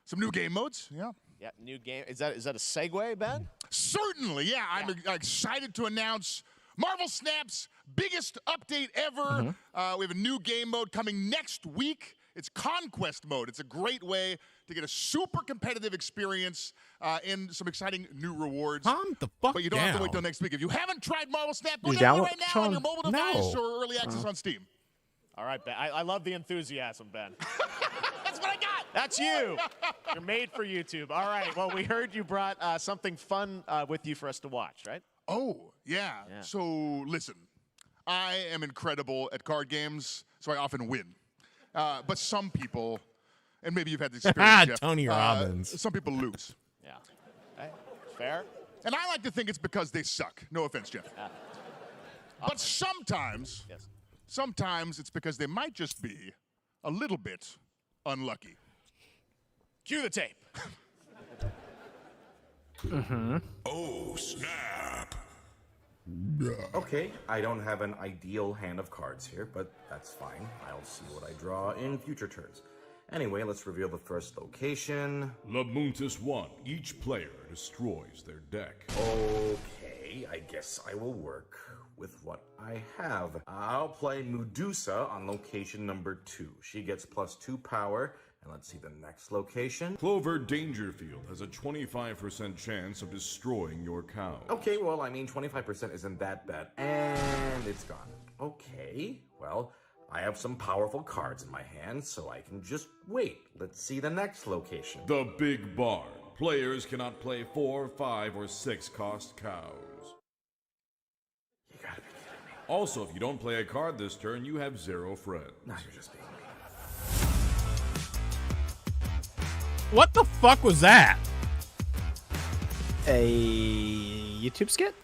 some new game modes. Yeah. Yeah, new game. Is that a segue, Ben? Certainly, yeah. I'm excited to announce Marvel Snap's biggest update ever. We have a new game mode coming next week. It's Conquest mode. It's a great way to get a super competitive experience and some exciting new rewards. Calm the fuck But you don't have to wait down. till next week. If you haven't tried Marvel Snap, go You download download- right now Sean, on your mobile no. device or early access on Steam. All right, Ben. I love the enthusiasm, Ben. That's what I got. That's you. You're made for YouTube. All right. Well, we heard you brought something fun with you for us to watch, right? Oh, yeah. So, listen, I am incredible at card games, so I often win. But some people, and maybe you've had this experience, Jeff, Tony Robbins. some people lose. Yeah. Okay. Fair. And I like to think it's because they suck. No offense, Jeff. But sometimes, sometimes it's because they might just be a little bit unlucky. Cue the tape. Oh, snap. Okay, I don't have an ideal hand of cards here, but that's fine. I'll see what I draw in future turns. Anyway, let's reveal the first location. Lamuntis 1. Each player destroys their deck. Okay, I guess I will work with what I have. I'll play Medusa on location number 2. She gets +2 power. And let's see the next location. Clover Dangerfield has a 25% chance of destroying your cow. Okay, well, I mean, 25% isn't that bad. And it's gone. Okay, well, I have some powerful cards in my hand, so I can just wait. Let's see the next location. The Big Barn. Players cannot play 4, 5, or 6 cost cows. You gotta be kidding me. Also, if you don't play a card this turn, you have 0 friends. No, you're just being mean. What the fuck was that? A YouTube skit?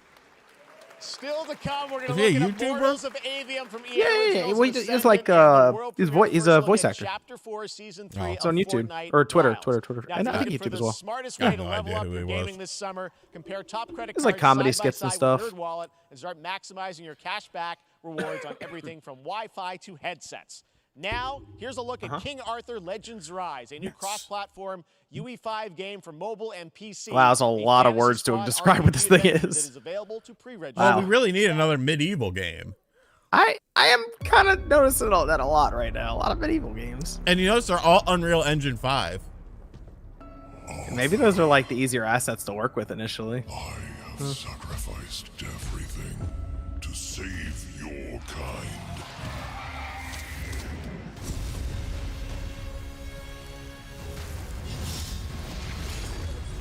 Still to come, we're going Is to he a look at YouTuber? Immortals of Avium from EA. Yeah. Originals Well, he's Descendant like and the world he's premiere he's first a look voice at actor. Chapter 4, Season 3 It's on of YouTube Fortnite or Twitter, Wilds. Twitter, Now, and I if think you're looking YouTube as for well. the smartest I have way to no level idea up who your he gaming was. this summer, compare top credit It's cards like comedy side by skits and side stuff. with NerdWallet and start maximizing your cashback rewards on everything from Wi-Fi to headsets. Now, here's a look at King Arthur Legends Rise, a new cross-platform UE5 game for mobile and PC. Wow, that's a lot of words to describe what this thing That is. is available to pre-register. Well, we really need another medieval game. I am kind of noticing that a lot right now. A lot of medieval games. And you notice they're all Unreal Engine 5. Maybe those are like the easier assets to work with initially. I have sacrificed everything to save your kind.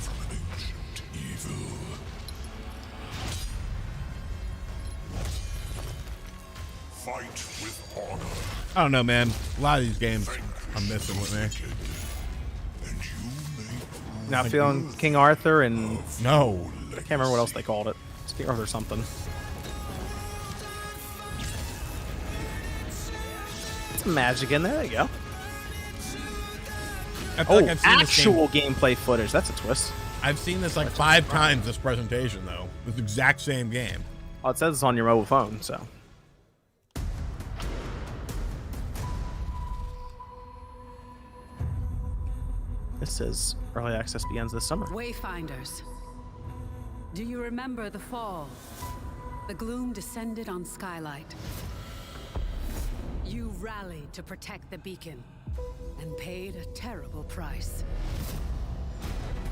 From an ancient evil. Fight with honor. I don't know, man. A lot of these games I'm missing with me. And you may Not feeling King Arthur and No. I can't remember what else they called it. It's King Arthur something. Some magic in there. There you go. I feel Oh, like I've seen this game- actual gameplay footage. That's a twist. I've seen this like 5 times this presentation though. This exact same game. Oh, it says it's on your mobile phone, so. This says early access begins this summer. Wayfinders, Do you remember the fall? The gloom descended on Skylight. You rallied to protect the beacon and paid a terrible price.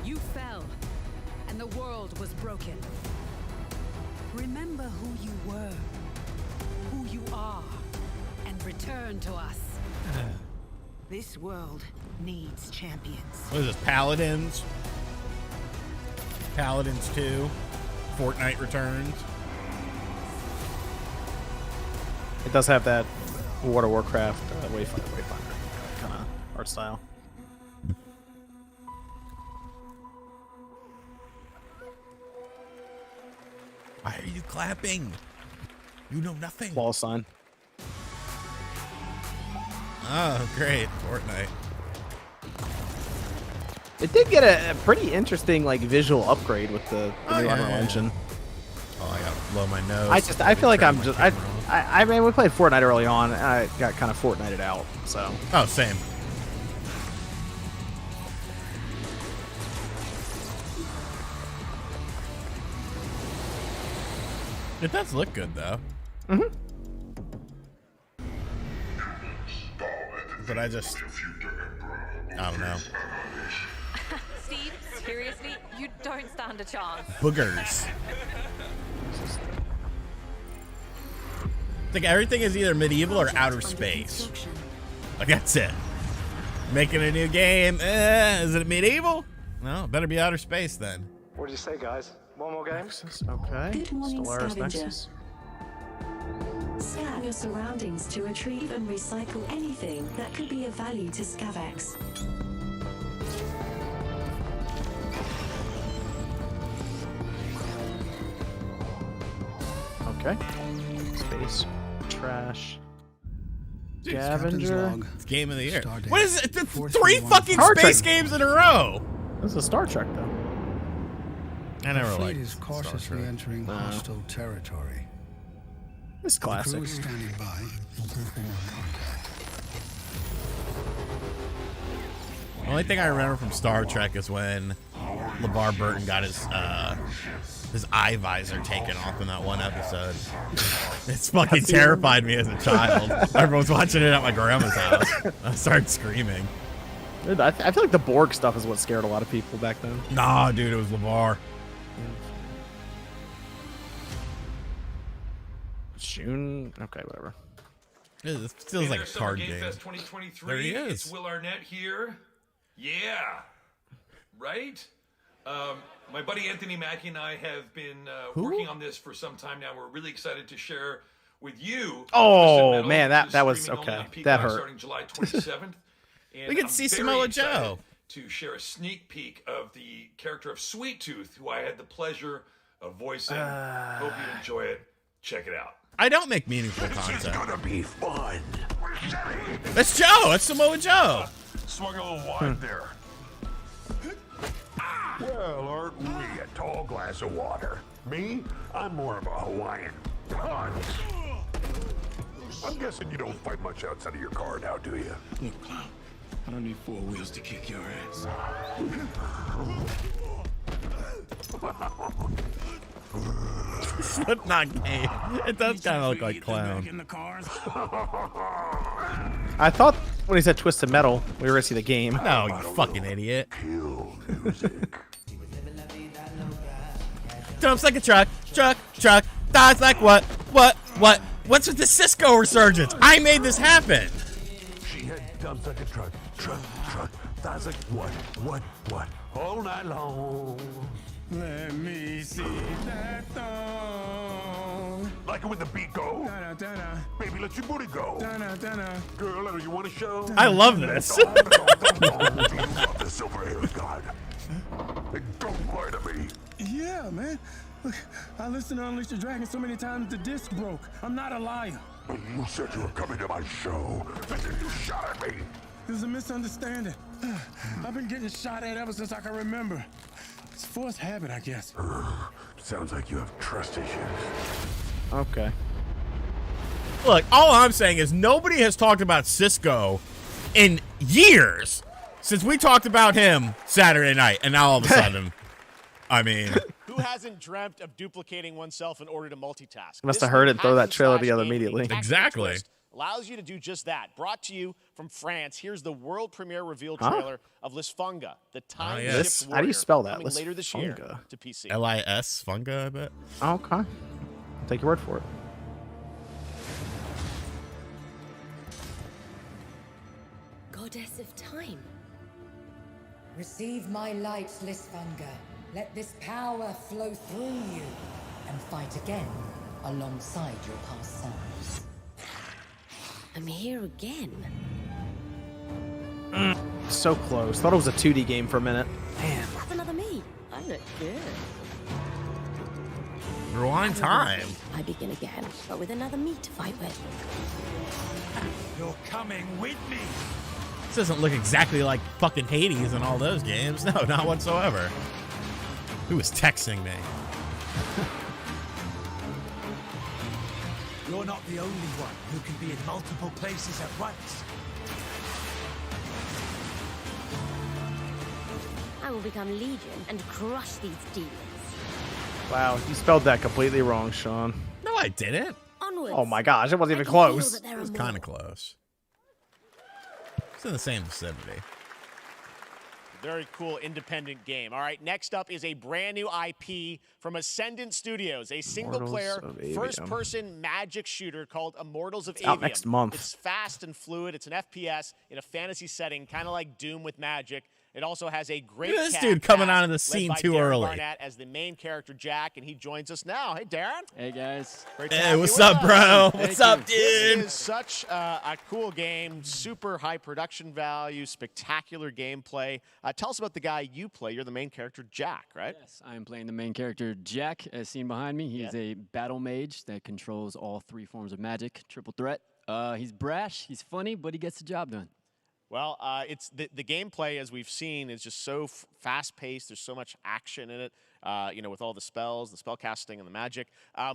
You fell, and the world was broken. Remember who you were, who you are, and return to us. This world needs champions. What is this, Paladins? Paladins 2. Fortnite returns. It does have that World of Warcraft Wayfinder kind of art style. Why are you clapping? You know nothing. Wall sign. Oh, great. Fortnite. It did get a pretty interesting like visual upgrade with the new Unreal Engine. Oh, I gotta blow my nose. I feel like I'm just I mean we played Fortnite early on and I got kind of Fortnited out, so. Oh, same. It does look good though. Mm-hmm. But I don't know. Steve, seriously, you don't stand a chance. Boogers. Like everything is either medieval or outer space. Like that's it. Making a new game. Is it medieval? No, it better be outer space then. What did you say, guys? One more game? Okay. Good morning, Stellaris scavenger. Nexus. Scan your surroundings to retrieve and recycle anything that could be of value to Scavex. Okay. Space. Trash. Dude, Scavenger. It's game of the year. Stardate. What is it? The 3 fucking Star space Trek. games in a row. This is a Star Trek though. I never The fleet liked is cautiously Star Trek. entering hostile territory. It's classic. The crew is standing by. The only thing I remember from Star Trek is when LeVar Burton got his eye visor taken off in that one episode. It's fucking terrified me as a child. Everyone's watching it at my grandma's house. I started screaming. Dude, I feel like the Borg stuff is what scared a lot of people back then. Nah, dude, it was LeVar. June. Okay, whatever. It feels like a card game. Fest 2023. There he is. It's Will Arnett here. Yeah. Right? My buddy Anthony Mackie and I have been working on this for some time now. We're really excited to share with you. Oh, Metal, man, which is that was streaming only okay. on Peacock That hurt. Starting July 27th. And We can I'm see very Samoa excited Joe. to share a sneak peek of the character of Sweet Tooth, who I had the pleasure of voicing. Hope you enjoy it. Check it out. I don't make meaningful content. It's gonna be fun. That's Joe. That's Samoa Joe. Swung a little wide there. Well, aren't we a tall glass of water? Me? I'm more of a Hawaiian punch. I'm guessing you don't fight much outside of your car now, do you? Look, clown, I don't need 4 wheels to kick your ass. Slipknot game. It does kind of look like Clown. I thought when he said Twisted Metal, we were gonna see the game. No, you fucking idiot. Dumps like a truck. Dies like what? What's with the Cisco resurgence? I made this happen. She had dumps like a truck. That's like what? All night long. Let me see that thong. Like it when the beat go? Da-da-da-da. Baby, let your booty go. Da-da-da-da. Girl, you want to show? I love this. Do you love the silver-haired god? Don't lie to me. Yeah, man. Look, I listened to Unleash the Dragon so many times the disc broke. I'm not a liar. You said you were coming to my show, and then you shot at me. It was a misunderstanding. I've been getting shot at ever since I can remember. It's a forced habit, I guess. Sounds like you have trust issues. Okay. Look, all I'm saying is nobody has talked about Cisco in years since we talked about him Saturday night, and now all of a sudden, I mean, Who hasn't dreamt of duplicating oneself in order to multitask? Must This have heard new it, throw that hack and trailer slash together game immediately. Tactical Exactly. Twist allows you to do just that. Brought to you from France, here's the world premiere reveal Huh? trailer of Lisfunga, the time yes. shift This- warrior. how do you spell that? Coming later this year Lisfunga. to PC. Lis Funga, I bet. Okay. I'll take your word for it. Goddess of time. Receive my light, Lisfunga. Let this power flow through you and fight again alongside your past selves. I'm here again. So close. Thought it was a 2D game for a minute. Man. That's another me. I look good. Rewind time. I begin again, but with another me to fight with. You're coming with me. This doesn't look exactly like fucking Hades in all those games. No, not whatsoever. Who was texting me? You're not the only one who can be in multiple places at once. I will become Legion and crush these demons. Wow, you spelled that completely wrong, Sean. No, I didn't. Onwards. Oh my gosh, it wasn't I even can feel close. that there It are was more. kind of close. It's in the same vicinity. Very cool independent game. All right, next up is a brand new IP from Ascendant Studios, a single-player, Immortals of Avium. first-person magic shooter called Immortals of It's out Avium. next month. It's fast and fluid. It's an FPS in a fantasy setting, kind of like Doom with magic. It also has a great Look at this cast dude coming cast out of the led scene by too Darren early. Barnett as the main character Jack, and he joins us now. Hey, Darren. Hey guys. Great to Hey, have you what's with up, us. bro? Thank What's up, you. dude? This is such a cool game, super high production value, spectacular gameplay. Tell us about the guy you play. You're the main character, Jack, right? Yes, I am playing the main character Jack, as seen behind me. He is a battle mage that controls all three forms of magic, triple threat. He's brash, he's funny, but he gets the job done. Well, it's the gameplay, as we've seen, is just so fast-paced. There's so much action in it, with all the spells, the spell casting, and the magic.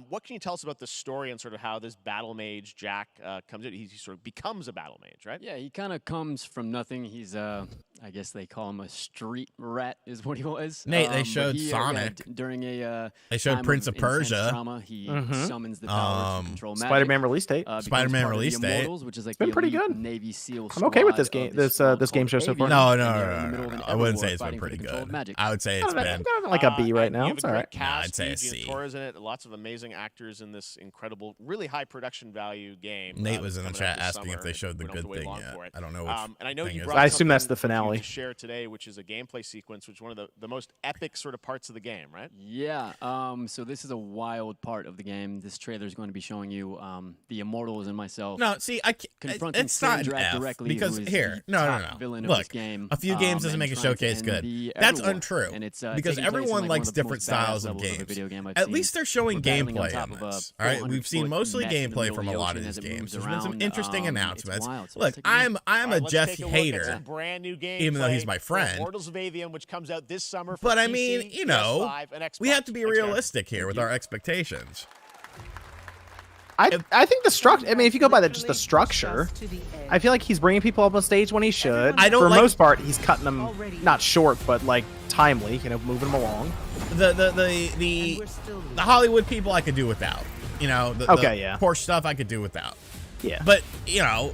What can you tell us about the story and sort of how this battle mage, Jack, comes in? He sort of becomes a battle mage, right? Yeah, he kind of comes from nothing. He's, I guess they call him a street rat is what he was. Nate, they But showed he, Sonic. during a They showed time Prince of intense Persia. trauma, he summons the power to control magic. Spider-Man release date. Becomes Spider-Man part of the release date. Immortals, which is like It's been the pretty elite good. Navy SEAL I'm okay with this squad game. of This squad this game show called so far. Avium, No, and they're in the middle of an I wouldn't everwar say it's been fighting for pretty the control of good. magic. I would say it's been. Like a B right and now. You have It's a all great right. cast. I'd say a Eugene C. Torres in it. Lots of amazing actors in this incredible, really high production value game. Nate was in the coming out chat this asking if summer, they showed the we don't have good to wait thing long yet. for it. I don't know which And I know thing you is brought I assume that's something the for you finale. to share today, which is a gameplay sequence, which is one of the most epic sort of parts of the game, right? Yeah, so this is a wild part of the game. This trailer is going to be showing you the Immortals and myself. No, see, confronting it's not an Sandrak F, directly, because who is here, the no, top villain of Look, this game. a few games doesn't and make a trying to showcase end good. the That's Everwar. untrue. And it's because taking place in, everyone like, likes one of the different most styles badass of levels a games. video game I've At seen. least they're showing We're battling on gameplay top in of a this. All right, we've seen 400-foot mostly mech in the gameplay middle from a the lot of ocean these as it games. moves There's been some around. interesting It's announcements. wild. So Look, let's take a look. I'm a Let's Jeff take a look at hater, some brand new even though he's gameplay my for friend. Immortals of Avium, which comes out this summer for But I PC, mean, you know, PS5, and Xbox. we have to be Thanks, Darren. realistic here with our expectations. I think the structure. I mean, if you go by just the structure, I feel like he's bringing people up on stage when he should. I don't For the like- most part, he's cutting them not short, but like timely. Moving them along. The Hollywood people I could do without. You know, the yeah. Porsche stuff I could do without. Yeah. But you know,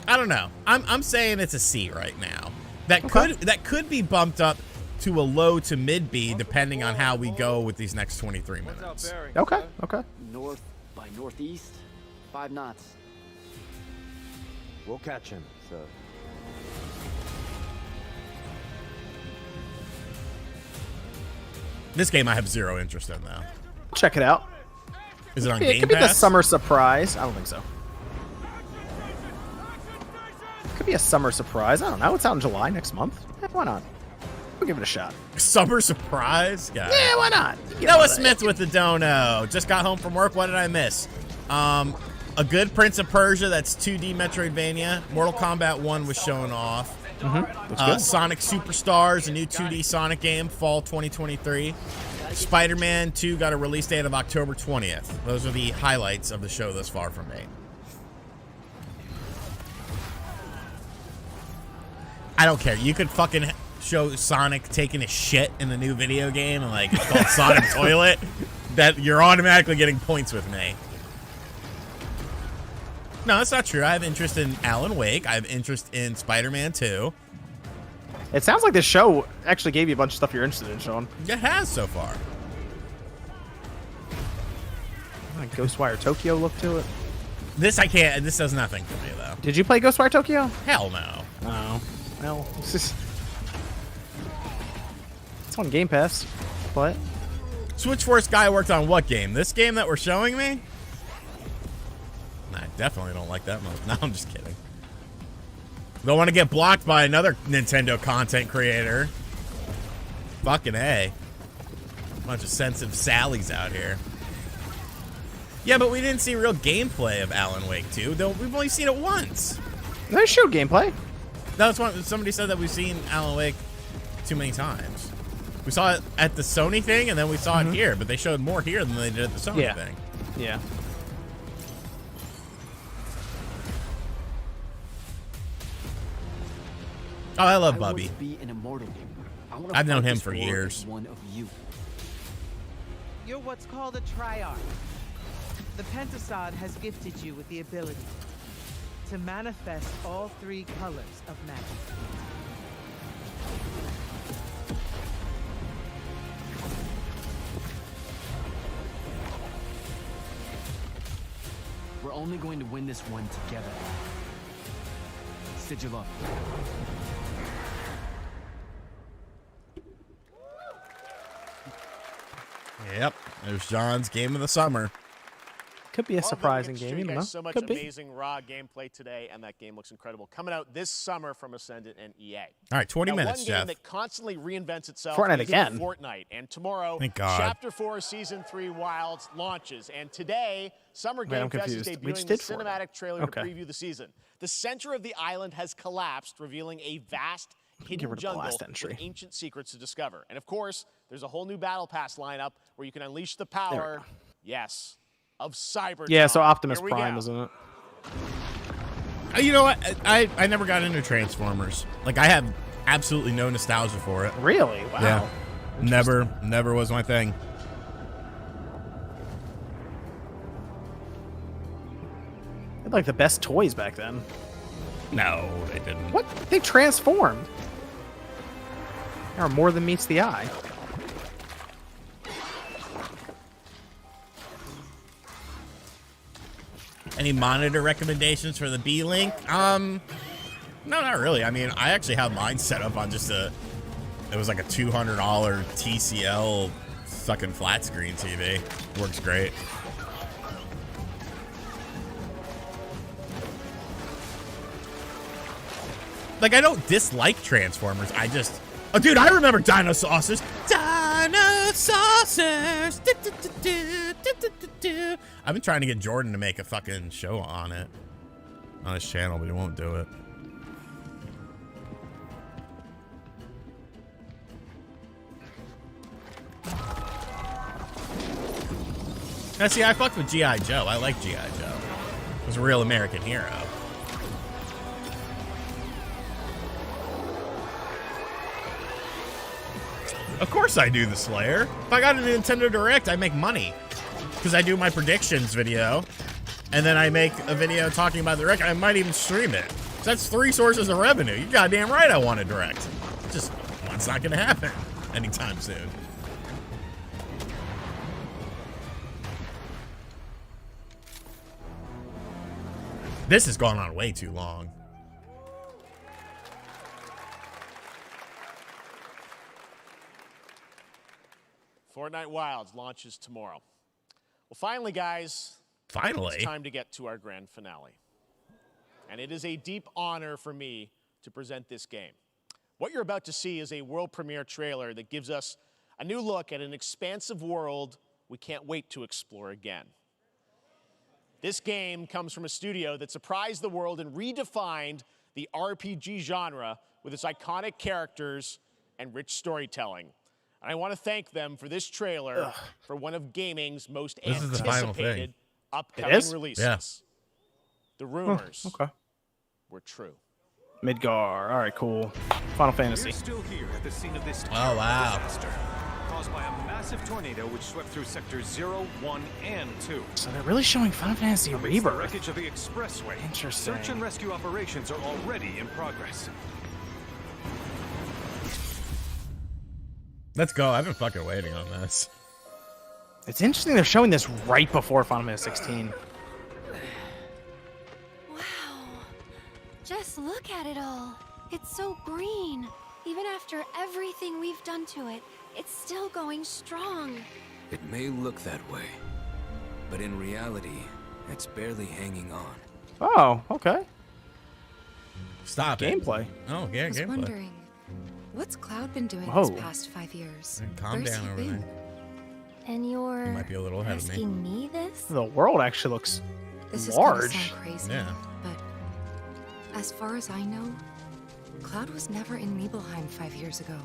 I don't know. I'm saying it's a C right now. That could be bumped up to a low to mid B depending on how we go with these next 23 minutes. Okay. North by northeast, 5 knots. We'll catch him, sir. This game I have zero interest in though. Check it out. Is it on It Game could be the Pass? summer surprise. I don't think so. Could be a summer surprise. I don't know. It's out in July next month. Why not? We'll give it a shot. Summer surprise? Yeah, why not? Noah Smith with the dono. Just got home from work. What did I miss? A good Prince of Persia that's 2D Metroidvania. Mortal Kombat 1 was shown off. Sonic Superstars, a new 2D Sonic game, fall 2023. Spider-Man 2 got a release date of October 20th. Those are the highlights of the show thus far from me. I don't care. You could fucking show Sonic taking a shit in the new video game and like it's called Sonic Toilet, that you're automatically getting points with me. No, that's not true. I have interest in Alan Wake. I have interest in Spider-Man 2. It sounds like this show actually gave you a bunch of stuff you're interested in, Sean. It has so far. Ghostwire Tokyo look to it. This I can't. This does nothing for me though. Did you play Ghostwire Tokyo? Hell no. No. Well, it's on Game Pass. But Switch Force guy worked on what game? This game that we're showing me? I definitely don't like that much. No, I'm just kidding. Don't want to get blocked by another Nintendo content creator. Fucking A. Bunch of sensitive Sallies out here. Yeah, but we didn't see real gameplay of Alan Wake 2. Though we've only seen it once. They showed gameplay. That's what somebody said, that we've seen Alan Wake too many times. We saw it at the Sony thing, and then we saw it here, but they showed more here than they did at the Sony thing. Yeah. Oh, I love Bubby. Be an immortal. I've known him for years. One of you. You're what's called a triarch. The Pentasod has gifted you with the ability to manifest all three colors of magic. We're only going to win this one together. Sigil up. Yep, there's John's game of the summer. Could be a surprising game, you know. So much Could be. amazing raw gameplay today, and that game looks incredible. Coming out this summer from Ascendant and EA. All right, 20 minutes, one Jeff. game that constantly reinvents itself. Fortnite is again. Fortnite, and tomorrow, Thank God. Chapter 4, Season 3 Wilds launches, and today, Summer Wait, Game I'm Fest is confused. We debuting just the did Fortnite. cinematic trailer Okay. to preview the season. The center of the island has collapsed, revealing a vast Get hidden rid of the jungle last entry. with ancient secrets to discover. And of course, there's a whole new Battle Pass lineup where you can unleash the power, yes, of Cybertron. Yeah, so Optimus Here we Prime, go. isn't it? You know what? I never got into Transformers. Like, I have absolutely no nostalgia for it. Really? Wow. Yeah. Never was my thing. They had like the best toys back then. No, they didn't. What? They transformed. There are more than meets the eye. Any monitor recommendations for the B-Link? No, not really. I mean, I actually have mine set up on just it was like a $200 TCL fucking flat screen TV. Works great. Like, I don't dislike Transformers. I just... Oh, dude, I remember Dino Saucers. Dino Saucers. I've been trying to get Jordan to make a fucking show on it. On his channel, but he won't do it. Now, see, I fucked with G.I. Joe. I like G.I. Joe. He was a real American hero. Of course I do the Slayer. If I got a Nintendo Direct, I make money. Because I do my predictions video. And then I make a video talking about the Direct. I might even stream it. So that's 3 sources of revenue. You're goddamn right I want a Direct. Just, it's not going to happen anytime soon. This has gone on way too long. Fortnite Wilds launches tomorrow. Well, finally, guys. Finally. It's time to get to our grand finale. And it is a deep honor for me to present this game. What you're about to see is a world premiere trailer that gives us a new look at an expansive world we can't wait to explore again. This game comes from a studio that surprised the world and redefined the RPG genre with its iconic characters and rich storytelling. And I want to thank them for this trailer for one of gaming's most anticipated upcoming releases. Yeah. The rumors okay. were true. Midgar. All right, cool. Final Fantasy. We're still here at the scene of this Oh, wow. disaster caused by a massive tornado which swept through sectors 0, 1, and 2. So they're really showing Final Fantasy Amidst the Rebirth. wreckage of the expressway. Interesting. Search and rescue operations are already in progress. Let's go. I've been fucking waiting on this. It's interesting they're showing this right before Final Fantasy 16. Just look at it all. It's so green. Even after everything we've done to it, it's still going strong. It may look that way, but in reality, it's barely hanging on. Oh, okay. Stop gameplay. Oh, yeah, I was gameplay. wondering, what's Cloud been doing Whoa. these past 5 years? Calm Where's down he over been? there. And you're You might be a little ahead of me. asking me this? The world actually looks This is gonna large. sound crazy, Yeah. but as far as I know, Cloud was never in Nibelheim 5 years ago.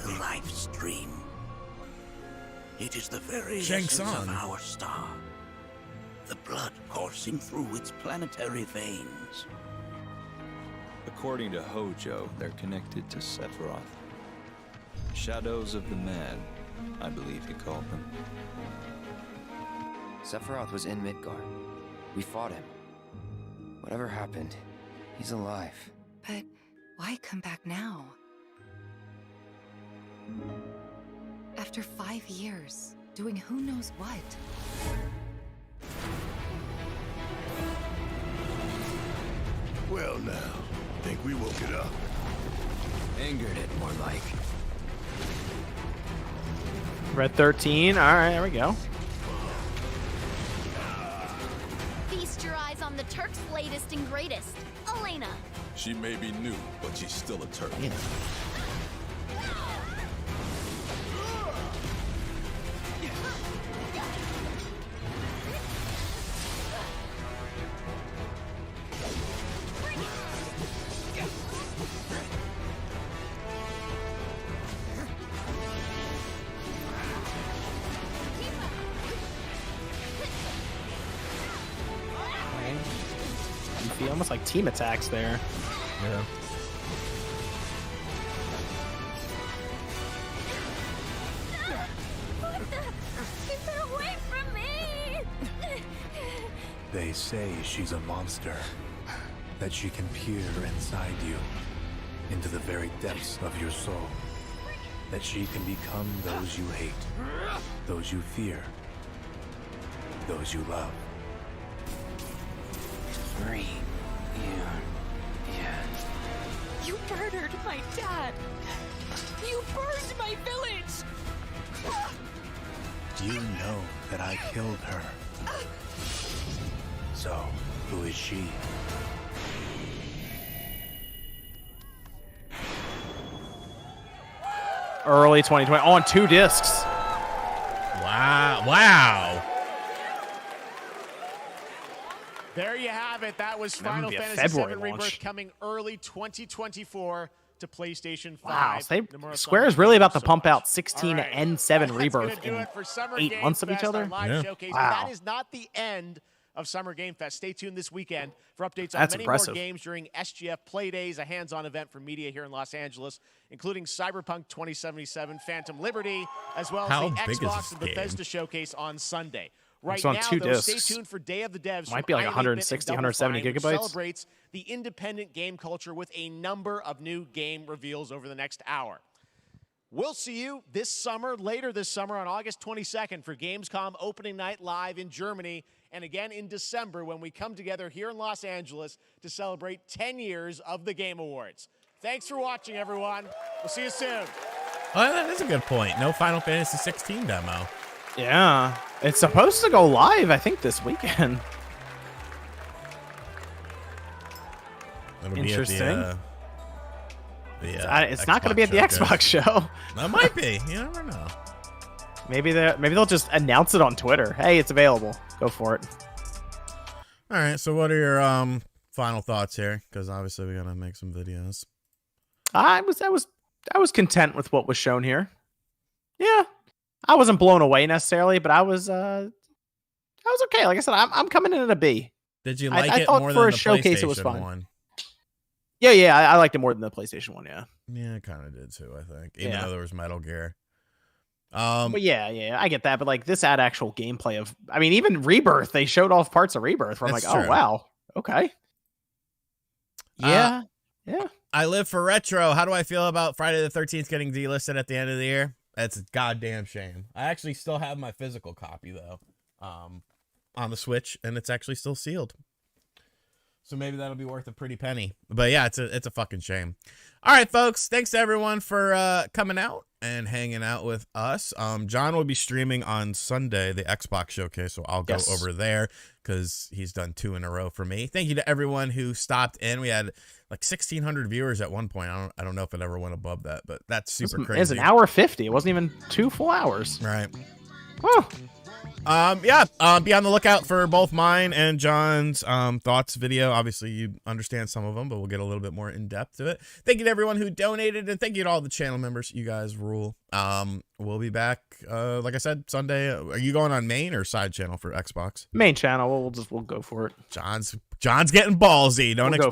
The life stream. It is the very Shang essence Tsung. of our star. The blood coursing through its planetary veins. According to Hojo, they're connected to Sephiroth. Shadows of the Mad, I believe he called them. Sephiroth was in Midgard. We fought him. Whatever happened, he's alive. But why come back now? After 5 years, doing who knows what? Well now, think we woke it up. Angered it, more like. Red 13. All right, there we go. Feast your eyes on the Turk's latest and greatest, Elena. She may be new, but she's still a Turk. Okay. You feel almost like team attacks there. Yeah. Keep her away from me! They say she's a monster, that she can peer inside you, into the very depths of your soul, that she can become those you hate, those you fear, those you love. Free. Yeah. You murdered my dad! You burned my village! You know that I killed her. So, who is she? Early 2020 on 2 discs. Wow. Wow. There you have it. That was That would Final be a Fantasy February VII Rebirth launch. coming early 2024 to PlayStation 5. Wow, Nomura Square is Summer really Game about to pump Support. out 16 All right. and 7 That's Rebirth gonna do in it for Summer 8 Game months of each Fest, our other. live Yeah. showcase. Wow. But that is not the end of Summer Game Fest. Stay tuned this weekend for updates on That's many impressive. more games during SGF Play Days, a hands-on event for media here in Los Angeles, including Cyberpunk 2077, Phantom Liberty, as well How as the big is Xbox this and game? Bethesda showcase on Sunday. Right It's on now, 2 though, stay discs. tuned for Day of the Devs. Might from be like iLeap 160, and Double 170 Fine, which gigabytes. celebrates the independent game culture with a number of new game reveals over the next hour. We'll see you this summer, later this summer on August 22nd for Gamescom opening night live in Germany, and again in December when we come together here in Los Angeles to celebrate 10 years of the Game Awards. Thanks for watching, everyone. We'll see you soon. Oh, that is a good point. No Final Fantasy 16 demo. Yeah, it's supposed to go live, I think, this weekend. It'll Interesting. Be at the, It's not going to be at the showcase. Xbox show. That might be. You never know. Maybe they'll just announce it on Twitter. Hey, it's available. Go for it. All right. So, what are your final thoughts here? Because obviously we gotta make some videos. I was content with what was shown here. Yeah, I wasn't blown away necessarily, but I was okay. Like I said, I'm coming in at a B. Did you like I it thought more for than a the showcase it was PlayStation fun. one? Yeah, I liked it more than the PlayStation one. Yeah. Yeah, I kind of did too. I think, even Yeah. though there was Metal Gear. But yeah, I get that. But like this had actual gameplay of, I mean, even Rebirth, they showed off parts of Rebirth where I'm That's like, oh true. wow, okay. Yeah, yeah. I live for retro. How do I feel about Friday the 13th getting delisted at the end of the year? That's a goddamn shame. I actually still have my physical copy though, on the Switch, and it's actually still sealed. So maybe that'll be worth a pretty penny. But yeah, it's a fucking shame. All right, folks. Thanks to everyone for coming out and hanging out with us. John will be streaming on Sunday, the Xbox showcase, so I'll go over there because he's done 2 in a row for me. Thank you to everyone who stopped in. We had like 1,600 viewers at one point. I don't know if it ever went above that, but that's super crazy. It was an hour 50. It wasn't even 2 full hours. Right. Oh. Be on the lookout for both mine and John's thoughts video. Obviously, you understand some of them, but we'll get a little bit more in depth to it. Thank you to everyone who donated, and thank you to all the channel members. You guys rule. We'll be back, like I said, Sunday. Are you going on main or side channel for Xbox? Main channel. We'll go for it. John's getting ballsy. Don't We'll